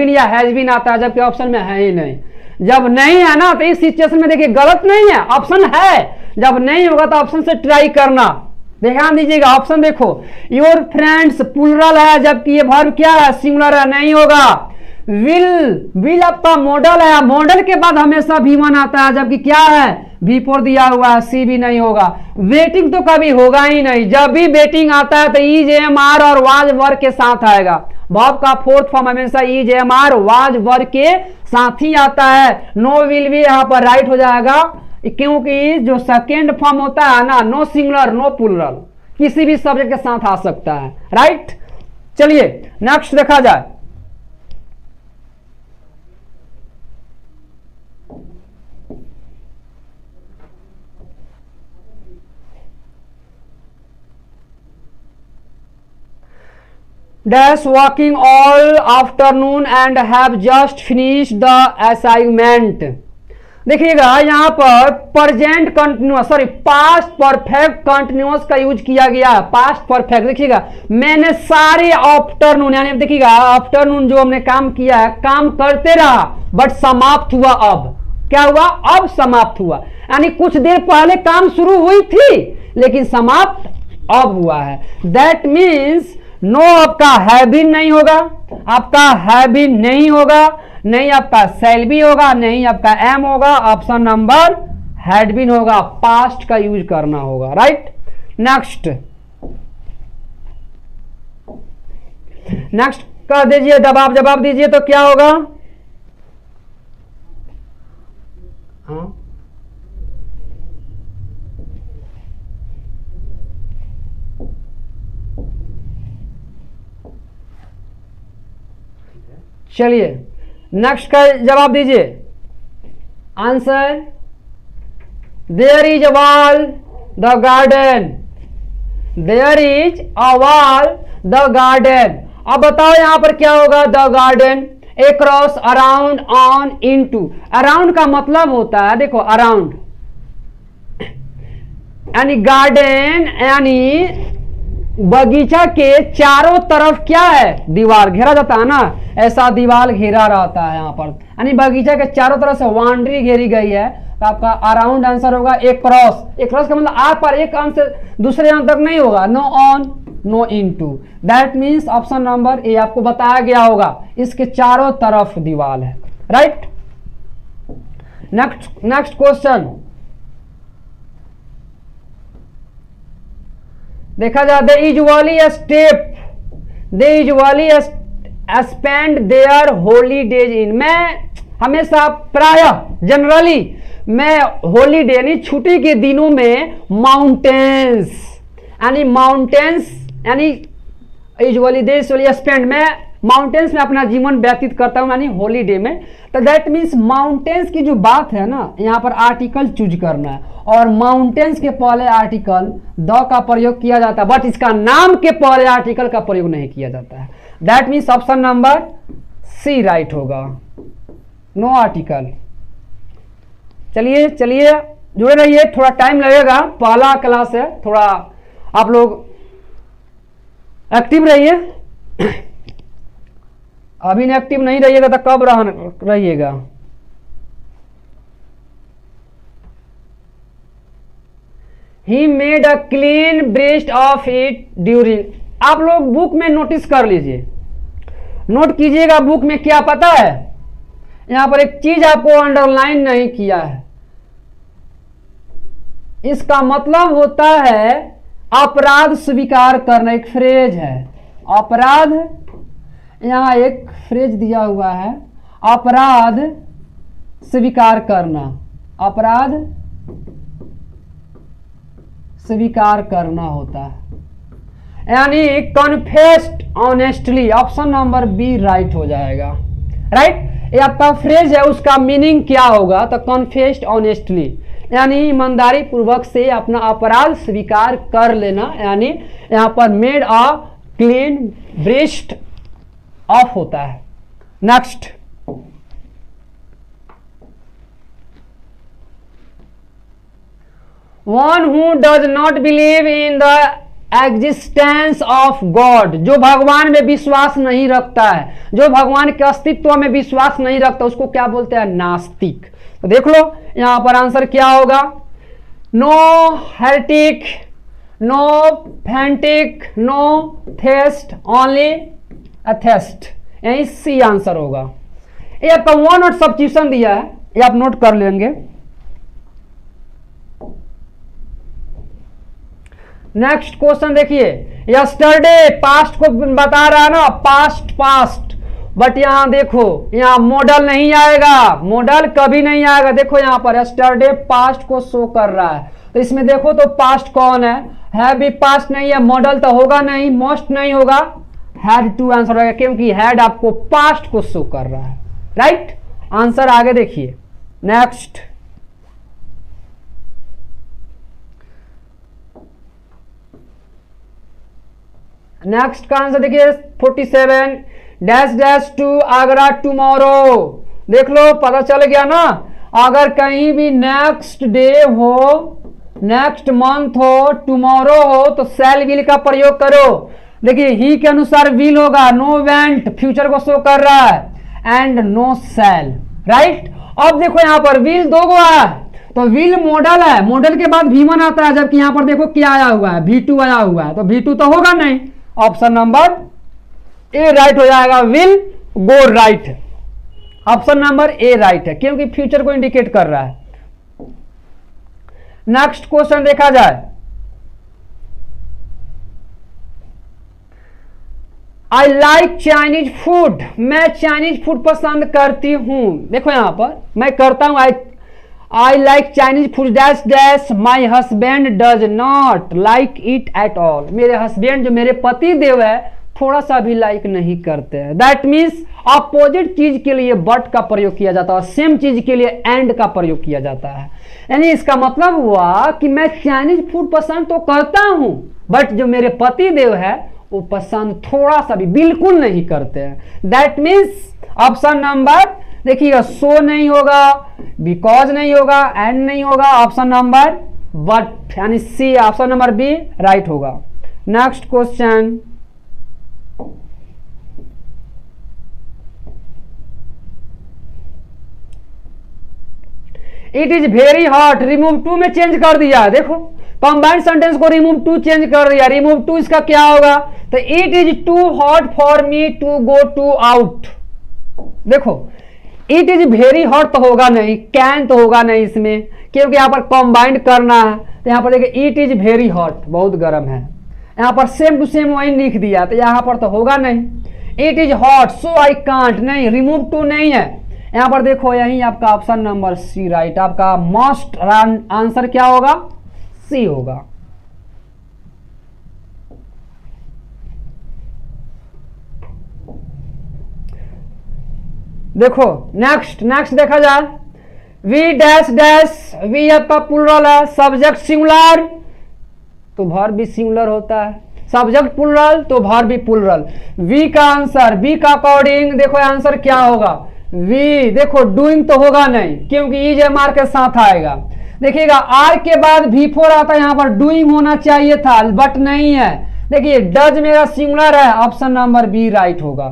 बीन आता है, जबकि ऑप्शन में है ही नहीं। जब नहीं है ना, तो इस सिचुएशन में देखिए गलत नहीं है, ऑप्शन है। जब नहीं होगा तो ऑप्शन से ट्राई करना। ध्यान दीजिएगा, ऑप्शन देखो। योर फ्रेंड्स प्लुरल है, जबकि ये वर्ब क्या है, सिंगुलर है, नहीं होगा। विल आपका मॉडल है, मॉडल के बाद हमेशा V1 आता है, जबकि क्या है, V4 दिया हुआ है, सी भी नहीं होगा। वेटिंग तो कभी होगा ही नहीं। जब भी वेटिंग आता है तो इज एम आर और वाज वर्ग के साथ आएगा। वर्ब का फोर्थ फॉर्म हमेशा इज एम आर वाज वर्ग के साथ ही आता है। नो विल भी यहाँ पर राइट हो जाएगा, क्योंकि जो सेकेंड फॉर्म होता है ना, नो सिंगुलर नो प्लुरल, किसी भी सब्जेक्ट के साथ आ सकता है। राइट, चलिए नेक्स्ट देखा जाए। Dash walking all afternoon and have just finished the assignment. देखिएगा यहाँ पर present continuous, sorry past perfect continuous का यूज किया गया है। पास्ट परफेक्ट देखिएगा, मैंने सारे आफ्टरनून, यानी देखिएगा आफ्टरनून जो हमने काम किया है, काम करते रहा बट समाप्त हुआ। अब क्या हुआ, अब समाप्त हुआ, यानी कुछ देर पहले काम शुरू हुई थी लेकिन समाप्त अब हुआ है। दैट मीन्स नो आपका है भी नहीं होगा, आपका है भी नहीं होगा, नहीं आपका सेल भी होगा, नहीं आपका एम होगा, ऑप्शन नंबर हैड बीन होगा। पास्ट का यूज करना होगा। राइट, नेक्स्ट नेक्स्ट कर दीजिए, जवाब दीजिए तो क्या होगा। हाँ, चलिए नेक्स्ट का जवाब दीजिए। Answer, there is a wall the garden, there is a wall the garden. अब बताओ यहां पर क्या होगा, the garden, across, around, on, into. Around का मतलब होता है, देखो अराउंड यानी गार्डन, यानी बगीचा के चारों तरफ क्या है, दीवार घेरा जाता है ना, ऐसा दीवार घेरा रहता है यहाँ पर, यानी बगीचा के चारों तरफ से बाउंड्री घेरी गई है। तो आपका अराउंड आंसर होगा। एक क्रॉस का मतलब आर पर, एक अंत से दूसरे अंत तक नहीं होगा। No on no into, that means option number A आपको बताया गया होगा, इसके चारों तरफ दीवार है। राइट, नेक्स्ट क्वेश्चन देखा जाए। They usually spend their holidays in. मैं हमेशा प्रायः जनरली मैं हॉलीडे यानी छुट्टी के दिनों में माउंटेन्स यानी यूजुअली दे स्पेंड, मैं माउंटेन्स में अपना जीवन व्यतीत करता हूं, यानी हॉलीडे में। तो दैट मीन्स माउंटेन्स की जो बात है ना, यहाँ पर आर्टिकल चूज करना है, और माउंटेन्स के पहले आर्टिकल द का प्रयोग किया जाता है, बट इसका नाम के पहले आर्टिकल का प्रयोग नहीं किया जाता है। That means option number C right होगा, नो आर्टिकल। चलिए जुड़े रहिए, थोड़ा टाइम लगेगा, पहला क्लास है, थोड़ा आप लोग एक्टिव रहिए। अभी एक्टिव नहीं रहिएगा तो कब रहिएगा। He made a clean breast of it during. आप लोग बुक में नोटिस कर लीजिए, नोट कीजिएगा बुक में, क्या पता है, यहां पर एक चीज आपको अंडरलाइन नहीं किया है। इसका मतलब होता है अपराध स्वीकार करना, एक फ्रेज है अपराध, यहां एक फ्रेज दिया हुआ है अपराध स्वीकार करना, अपराध स्वीकार करना होता है, यानी confessed honestly, option number B right हो जाएगा। राइट, ये आपका फ्रेज है, उसका मीनिंग क्या होगा, तो कन्फेस्ड ऑनेस्टली यानी ईमानदारी पूर्वक से अपना अपराध स्वीकार कर लेना, यानी यहां पर made a clean breast of होता है। Next, one who does not believe in the existence of God, जो भगवान में विश्वास नहीं रखता है, जो भगवान के अस्तित्व में विश्वास नहीं रखता, उसको क्या बोलते हैं, नास्तिक। तो देख लो यहां पर आंसर क्या होगा, no heretic, no fanatic, no theist, only atheist, यही सी आंसर होगा। ये आपका वन वर्ड सब्स्टिट्यूशन दिया है, ये आप नोट कर लेंगे। नेक्स्ट क्वेश्चन देखिए, यस्टरडे पास्ट को बता रहा है ना, पास्ट पास्ट, बट यहां देखो यहां मॉडल नहीं आएगा, मॉडल कभी नहीं आएगा। देखो यहां पर यस्टरडे पास्ट को शो कर रहा है, तो इसमें देखो तो पास्ट कौन है भी पास्ट नहीं है, मॉडल तो होगा नहीं, मोस्ट नहीं होगा, हैड टू आंसर होगा, क्योंकि हैड आपको पास्ट को शो कर रहा है। राइट, आंसर आगे देखिए। नेक्स्ट, नेक्स्ट का आंसर देखिए 47, dash dash to Agra tomorrow. देख लो पता चल गया ना, अगर कहीं भी नेक्स्ट डे हो, नेक्स्ट मंथ हो, टुमारो हो, तो शैल विल का प्रयोग करो। देखिए ही के अनुसार विल होगा, नो वेंट फ्यूचर को शो कर रहा है, एंड नो शैल। राइट, अब देखो यहां पर विल दो गो है, तो विल मॉडल है, मॉडल के बाद V1 आता है, जबकि यहां पर देखो क्या आया हुआ है, V2 आया हुआ है, तो V2 तो होगा नहीं, ऑप्शन नंबर ए राइट हो जाएगा, will go right, option number A right है, क्योंकि फ्यूचर को इंडिकेट कर रहा है। नेक्स्ट क्वेश्चन देखा जाए, आई लाइक चाइनीज फूड, मैं चाइनीज फूड पसंद करती हूं। देखो यहां पर मैं करता हूं, I like Chinese food dash dash, my husband does not like it at all, मेरे हस्बैंड जो मेरे पति देव है थोड़ा सा भी लाइक नहीं करते हैं। दैट मीन्स अपोजिट चीज के लिए बट का प्रयोग किया जाता है, सेम चीज के लिए एंड का प्रयोग किया जाता है। यानी इसका मतलब हुआ कि मैं चाइनीज फूड पसंद तो करता हूं, बट जो मेरे पति देव है वो पसंद थोड़ा सा भी बिल्कुल नहीं करते हैं। दैट मीन्स ऑप्शन नंबर देखिएगा, सो नहीं होगा, बिकॉज नहीं होगा, एंड नहीं होगा, ऑप्शन नंबर बट यानी C, option number B right होगा। Next question, it is very hot, remove too में चेंज कर दिया। देखो कंबाइंड सेंटेंस को रिमूव टू चेंज कर दिया, रिमूव टू इसका क्या होगा, तो it is too hot for me to go to out. देखो इट इज वेरी हॉट तो होगा नहीं, कैन तो होगा नहीं इसमें, क्योंकि यहां पर कंबाइंड करना है, तो यहां पर देखिए इट इज वेरी हॉट, बहुत गर्म है, यहां पर सेम टू सेम वही लिख दिया, तो यहां पर तो होगा नहीं। It is hot so I can't, नहीं, रिमूव टू नहीं है, यहां पर देखो यही आपका ऑप्शन नंबर सी राइट, आपका मोस्ट आंसर क्या होगा, सी होगा। देखो नेक्स्ट देखा जाए, वी डैश डैश, वी आपका प्लूरल है, सब्जेक्ट सिंगुलर तो वर्ब भी सिंगुलर होता है, सब्जेक्ट प्लूरल तो वर्ब भी प्लूरल। वी का आंसर बी का अकॉर्डिंग देखो आंसर क्या होगा, वी। देखो डूइंग तो होगा नहीं, क्योंकि इज एम आर के साथ आएगा। देखिएगा आर के बाद V4 आता है, यहां पर डूइंग होना चाहिए था बट नहीं है। देखिए डज मेरा सिंगुलर है, ऑप्शन नंबर बी राइट होगा,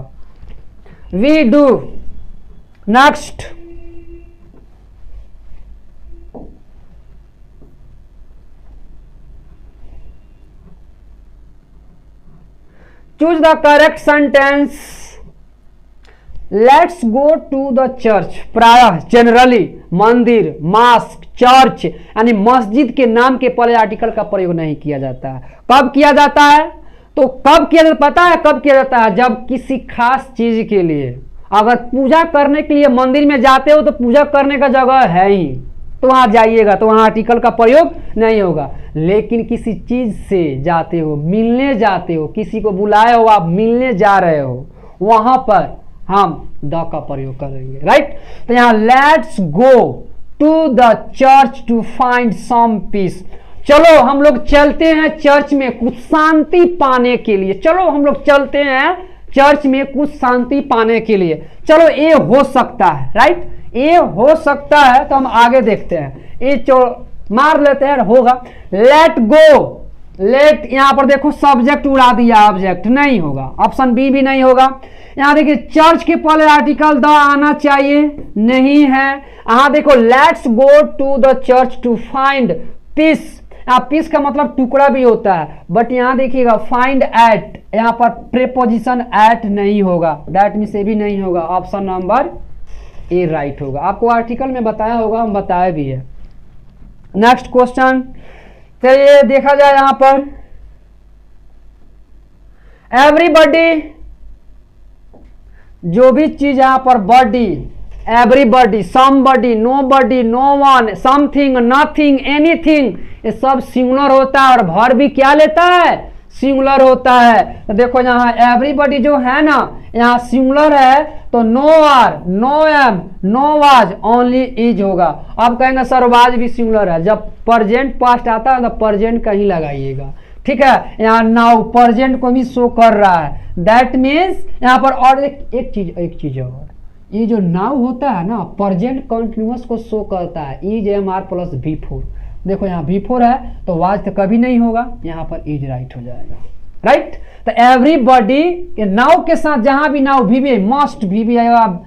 we do. Next, choose the correct sentence let's go to the church. प्रायः जनरली मंदिर, मास्क, चर्च यानी मस्जिद के नाम के पहले आर्टिकल का प्रयोग नहीं किया जाता है। कब किया जाता है? तो कब किया जाता, पता है कब किया जाता है? जब किसी खास चीज के लिए, अगर पूजा करने के लिए मंदिर में जाते हो तो पूजा करने का जगह है ही, तो वहां जाइएगा तो वहां आर्टिकल का प्रयोग नहीं होगा। लेकिन किसी चीज से जाते हो, मिलने जाते हो, किसी को बुलाए हो, आप मिलने जा रहे हो, वहां पर हम द का प्रयोग करेंगे, राइट। तो यहां let's go to the church to find some peace. चलो हम लोग चलते हैं चर्च में कुछ शांति पाने के लिए। चलो हम लोग चलते हैं चर्च में कुछ शांति पाने के लिए। चलो ये हो सकता है, राइट, ये हो सकता है। तो हम आगे देखते हैं, ये मार लेते हैं, होगा। लेट गो, लेट यहां पर देखो सब्जेक्ट उड़ा दिया, ऑब्जेक्ट नहीं होगा, ऑप्शन बी भी नहीं होगा। यहां देखिए चर्च के पहले आर्टिकल द आना चाहिए, नहीं है। यहां देखो let's go to the church to find peace. Peace का मतलब टुकड़ा भी होता है, बट यहां देखिएगा फाइंड एट, यहां पर प्रीपोजिशन एट नहीं होगा, दैट मींस ये भी नहीं होगा। ऑप्शन नंबर ए राइट होगा। आपको आर्टिकल में बताया होगा, हम बताए भी है। नेक्स्ट क्वेश्चन, चलिए देखा जाए यहां पर एवरीबॉडी, जो भी चीज यहां पर body, everybody, somebody, nobody, no one, something, nothing, anything, ये सब सिंगुलर होता है और भर भी क्या लेता है? सिंगुलर होता है। तो देखो यहाँ एवरीबॉडी जो है ना, यहाँ सिंगुलर है, तो no are, no am, no was, only is होगा। अब कहेंगे सर वाज भी सिंगुलर है, जब प्रेजेंट पास्ट आता है तो प्रेजेंट कहीं लगाइएगा, ठीक है। यहाँ नाउ प्रेजेंट को भी शो कर रहा है, दैट मीन्स यहाँ पर। और एक चीज और, ये जो नाउ होता है ना, प्रेजेंट कंटिन्यूअस को शो करता है, is am are plus be for. देखो यहाँ बी फोर है तो वाज तो कभी नहीं होगा, यहाँ पर इज राइट हो जाएगा, राइट। तो एवरीबॉडी नाउ के साथ जहां भी नाउ भी मस्ट भी आएगा,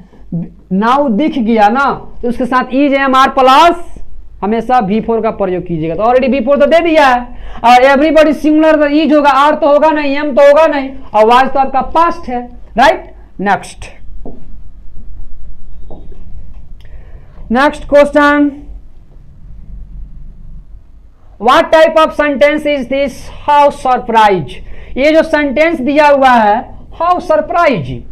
नाउ दिख गया ना तो उसके साथ इज एम आर प्लस हमेशा V4 का प्रयोग कीजिएगा। तो ऑलरेडी V4 तो दे दिया है, और एवरीबॉडी सिंगुलर तो इज होगा, आर तो होगा नहीं, एम तो होगा नहीं, और वाज तो आपका पास्ट है, right. Next question, what type of sentence is this? How surprise. ये जो सेंटेंस दिया हुआ है हाउ सरप्राइज,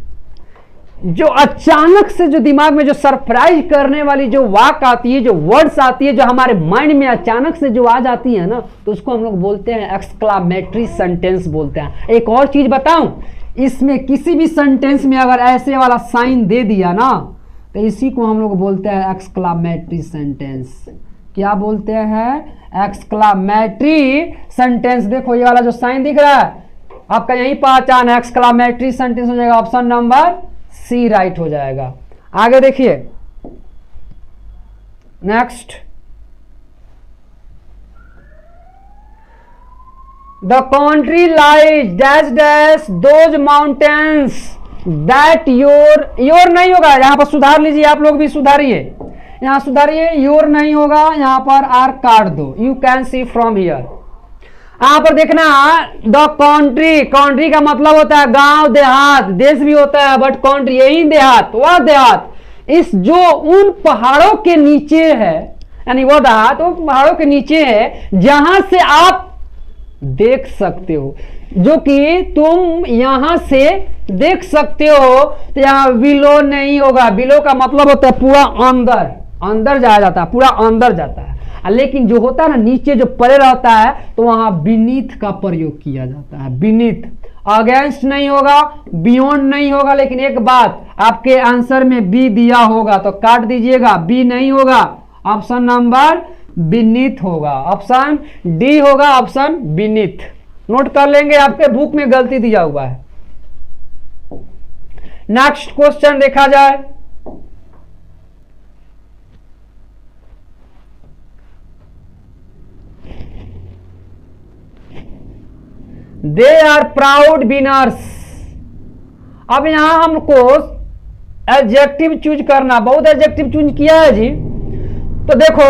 जो अचानक से जो दिमाग में जो सरप्राइज करने वाली जो वाक आती है, जो वर्ड्स आती है, जो हमारे माइंड में अचानक से जो आ जाती है ना, तो उसको हम लोग बोलते हैं एक्सक्लामेटरी सेंटेंस बोलते हैं। एक और चीज बताऊं, इसमें किसी भी सेंटेंस में अगर ऐसे वाला साइन दे दिया ना, तो इसी को हम लोग बोलते हैं एक्सक्लामेटरी सेंटेंस। क्या बोलते हैं? Exclamatory sentence. देखो ये वाला जो साइन दिख रहा है, आपका यही पहचान है, एक्सक्लामेटरी सेंटेंस हो जाएगा। ऑप्शन नंबर सी राइट हो जाएगा। आगे देखिए next, the country lies dash dash those mountains that your नहीं होगा, यहां पर सुधार लीजिए, आप लोग भी सुधारिए, यहां सुधारिए, योर नहीं होगा, यहां पर आर काट दो, you can see from here. यहां पर देखना द कंट्री, कंट्री का मतलब होता है गांव देहात, देश भी होता है बट कंट्री यही देहात, वह देहात इस जो उन पहाड़ों के नीचे है, यानी वो देहात वो पहाड़ों के नीचे है जहां से आप देख सकते हो, जो कि तुम यहां से देख सकते हो। तो यहां बिलो नहीं होगा, बिलो का मतलब होता है पूरा अंदर, अंदर जाया जाता है, पूरा अंदर जाता है। लेकिन जो होता है ना नीचे जो पड़े रहता है, तो वहां बीनीथ का प्रयोग किया जाता है, बीनीथ। अगेंस्ट नहीं होगा, बियॉन्ड नहीं होगा, लेकिन एक बात आपके आंसर में बी दिया होगा तो काट दीजिएगा, बी नहीं होगा, ऑप्शन नंबर बीनीथ होगा, ऑप्शन डी होगा, ऑप्शन बीनीथ। नोट कर लेंगे, आपके बुक में गलती दिया हुआ है। नेक्स्ट क्वेश्चन देखा जाए, दे आर प्राउड विनर्स। अब यहां हमको एडजेक्टिव चूज करना, बहुत एडजेक्टिव चूज किया है जी। तो देखो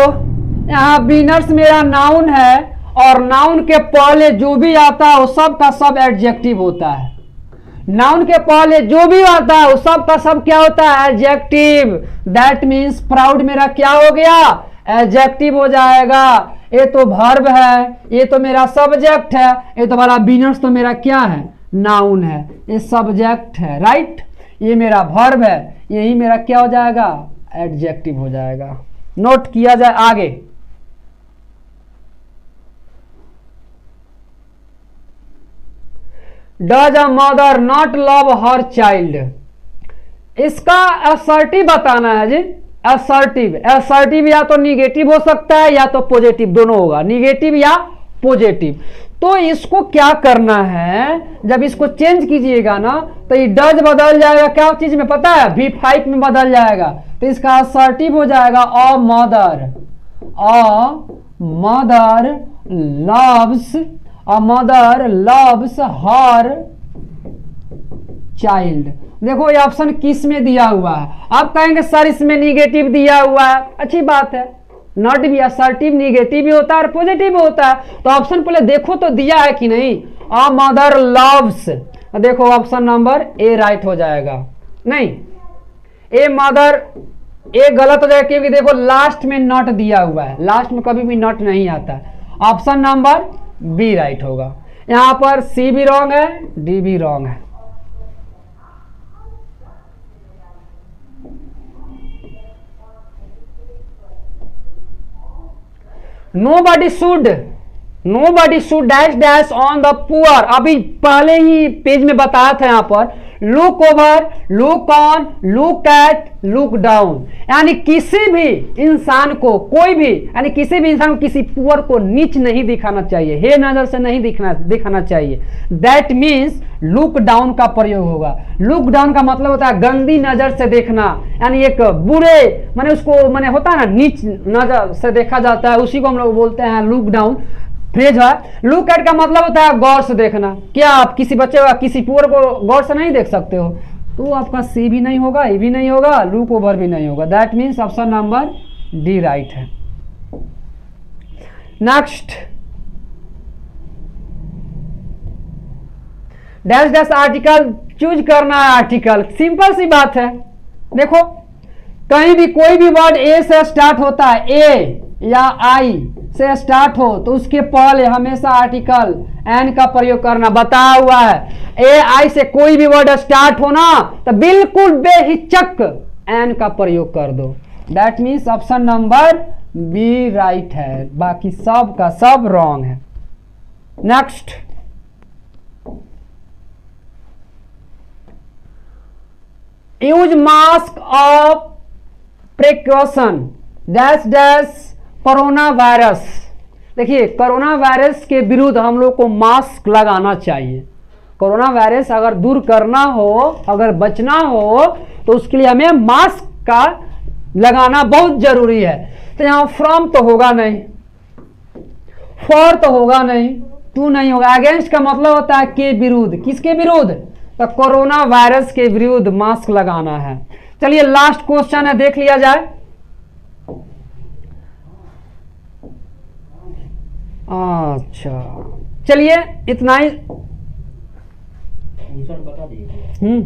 यहां विनर्स मेरा नाउन है, और नाउन के पहले जो भी आता है वो सब का सब एडजेक्टिव होता है। नाउन के पहले जो भी आता है उस सब का सब क्या होता है? एडजेक्टिव। दैट मीन्स प्राउड मेरा क्या हो गया? एडजेक्टिव हो जाएगा। ये तो वर्ब है, ये तो मेरा सब्जेक्ट है, ये तो मेरा बीनर्स तो मेरा क्या है? नाउन है। ये सब्जेक्ट है, राइट। ये मेरा वर्ब है, यही मेरा क्या हो जाएगा? एडजेक्टिव हो जाएगा। नोट किया जाए आगे। Does a mother not love her child? इसका असर्टिव बताना है जी। असर्टिव, असर्टिव या तो निगेटिव हो सकता है या तो पॉजिटिव, दोनों होगा, निगेटिव या पॉजिटिव। तो इसको क्या करना है, जब इसको चेंज कीजिएगा ना तो ये डज बदल जाएगा क्या चीज में पता है? V5 में बदल जाएगा। तो इसका असर्टिव हो जाएगा a mother loves her child. देखो ये ऑप्शन किस में दिया हुआ है? आप कहेंगे सर इसमें निगेटिव दिया हुआ है, अच्छी बात है। नॉट भी असर्टिव निगेटिव भी होता है और पॉजिटिव भी होता है। तो ऑप्शन पहले देखो तो दिया है कि नहीं? अ मदर लव्स, देखो ऑप्शन नंबर ए राइट हो जाएगा। नहीं, ए मदर, ए गलत हो जाएगा क्योंकि देखो लास्ट में नॉट दिया हुआ है, लास्ट में कभी भी नॉट नहीं आता। ऑप्शन नंबर बी राइट होगा। यहां पर सी भी रॉन्ग है, डी भी रॉन्ग है। Nobody should dash on the poor। अभी पहले ही पेज में बताया था यहां पर look over, look on, look at, look down. यानी किसी भी इंसान को, कोई भी, यानी किसी भी इंसान को किसी पुअर को नीच नहीं दिखाना चाहिए, हे नजर से नहीं दिखाना चाहिए। दैट मीन्स लुक डाउन का प्रयोग होगा। लुक डाउन का मतलब होता है गंदी नजर से देखना, यानी एक बुरे, माने उसको माने होता है ना नीच नजर से देखा जाता है, उसी को हम लोग बोलते हैं लुक डाउन। फ्रेज है। लुक एट का मतलब होता है गौर से देखना। क्या आप किसी बच्चे का, किसी पुअर को गौर से नहीं देख सकते हो? तो आपका सी भी नहीं होगा, ए भी नहीं होगा, लुक ओवर भी नहीं होगा। That means option number D right है। Next, dash dash article choose करना है। आर्टिकल सिंपल सी बात है। देखो कहीं भी कोई भी वर्ड ए से स्टार्ट होता है, ए या आई से स्टार्ट हो तो उसके पहले हमेशा आर्टिकल एन का प्रयोग करना बताया हुआ है। ए आई से कोई भी वर्ड स्टार्ट हो ना तो बिल्कुल बेहिचक एन का प्रयोग कर दो। That means option number B right है, बाकी सब का सब रॉन्ग है। Next, use mask of precaution dash dash corona virus. देखिए कोरोना वायरस के विरुद्ध हम लोग को मास्क लगाना चाहिए। कोरोना वायरस अगर दूर करना हो, अगर बचना हो तो उसके लिए हमें मास्क का लगाना बहुत जरूरी है। तो यहाँ फ्रॉम तो होगा नहीं, फॉर तो होगा नहीं, टू नहीं होगा। अगेंस्ट का मतलब होता है के विरुद्ध। किसके विरुद्ध? तो कोरोना वायरस के विरुद्ध मास्क लगाना है। चलिए लास्ट क्वेश्चन है, देख लिया जाए। अच्छा चलिए इतना ही। बता दीजिए।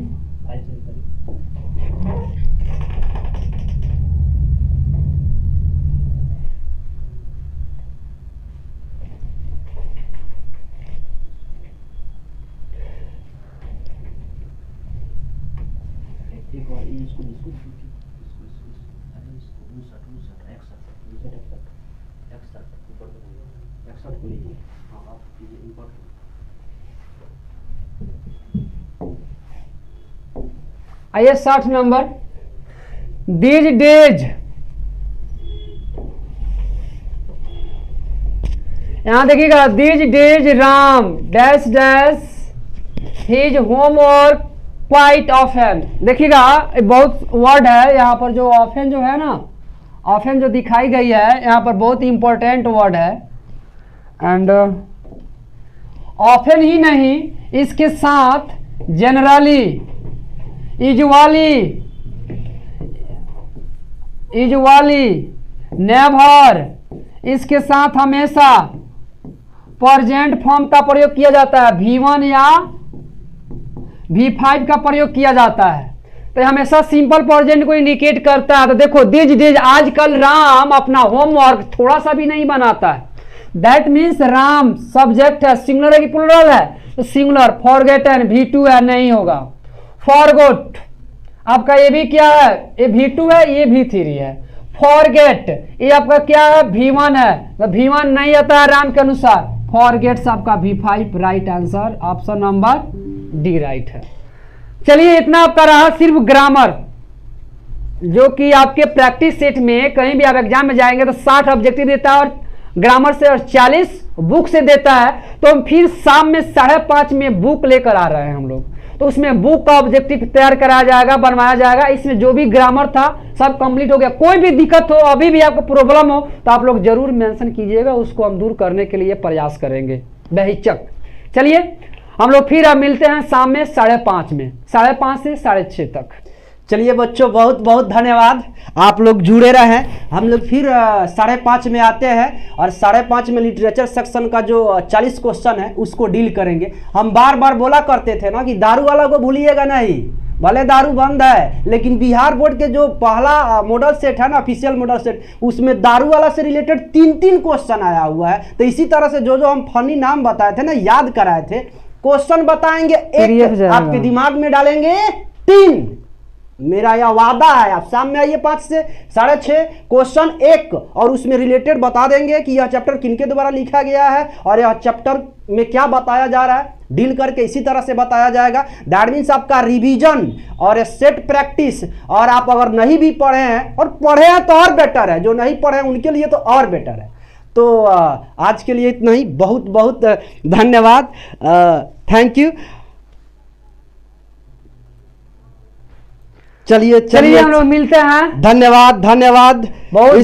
आइए 60 नंबर। दीज डेज, यहां देखिएगा these days Ram dash dash his homework quite often. देखिएगा बहुत वर्ड है यहाँ पर, जो ऑफन जो है ना, ऑफन जो दिखाई गई है यहाँ पर बहुत इंपॉर्टेंट वर्ड है। एंड ऑफन ही नहीं, इसके साथ जनरली, यूजुअली, नेवर, इसके साथ हमेशा प्रेजेंट फॉर्म का प्रयोग किया जाता है। V1 या V5 का प्रयोग किया जाता है। तो हमेशा सिंपल प्रेजेंट को इंडिकेट करता है। तो देखो दिस डेज, आजकल राम अपना होमवर्क थोड़ा सा भी नहीं बनाता है। दैट मीन्स राम सब्जेक्ट है, सिंगुलर है कि प्लूरल है, तो सिंगुलर। फॉरगेटन V2 है, नहीं होगा। फॉरगोट आपका ये भी क्या है, ये V2 है, ये V3 है। फॉरगेट ये आपका क्या है, V1 है, तो V1 नहीं आता है राम के अनुसार। फॉरगेट्स आपका V5 right answer, option number D right है। चलिए इतना आपका रहा सिर्फ ग्रामर, जो कि आपके प्रैक्टिस सेट में कहीं भी आप एग्जाम में जाएंगे तो 60 ऑब्जेक्टिव देता है और ग्रामर से और 40 बुक से देता है। तो हम फिर शाम में 5:30 में बुक लेकर आ रहे हैं हम लोग। तो उसमें बुक का ऑब्जेक्टिव तैयार कराया जाएगा, बनवाया जाएगा। इसमें जो भी ग्रामर था सब कंप्लीट हो गया। कोई भी दिक्कत हो, अभी भी आपको प्रॉब्लम हो, तो आप लोग जरूर मेंशन कीजिएगा, उसको हम दूर करने के लिए प्रयास करेंगे बेहिचक। चलिए हम लोग फिर अब मिलते हैं शाम में 5:30 में, 5:30 से 6:30 तक। चलिए बच्चों, बहुत बहुत धन्यवाद, आप लोग जुड़े रहें। हम लोग फिर 5:30 में आते हैं और 5:30 में लिटरेचर सेक्शन का जो 40 क्वेश्चन है उसको डील करेंगे। हम बार बार बोला करते थे ना कि दारू वाला को भूलिएगा नहीं, भले दारू बंद है, लेकिन बिहार बोर्ड के जो पहला मॉडल सेट है ना, ऑफिशियल मॉडल सेट, उसमें दारू वाला से रिलेटेड 3 क्वेश्चन आया हुआ है। तो इसी तरह से जो हम फनी नाम बताए थे ना, याद कराए थे, क्वेश्चन बताएंगे एक, आपके दिमाग में डालेंगे 3। मेरा यह वादा है। आप शाम में आइए 5 से 6:30, क्वेश्चन 1 और उसमें रिलेटेड बता देंगे कि यह चैप्टर किनके द्वारा लिखा गया है और यह चैप्टर में क्या बताया जा रहा है, डील करके इसी तरह से बताया जाएगा। दैट मीन्स आपका रिवीजन और सेट प्रैक्टिस। और आप अगर नहीं भी पढ़े हैं और पढ़े हैं तो और बेटर है, जो नहीं पढ़े हैं उनके लिए तो और बेटर है। तो आज के लिए इतना ही, बहुत बहुत धन्यवाद, थैंक यू। चलिए हम लोग मिलते हैं। धन्यवाद धन्यवाद। बहुत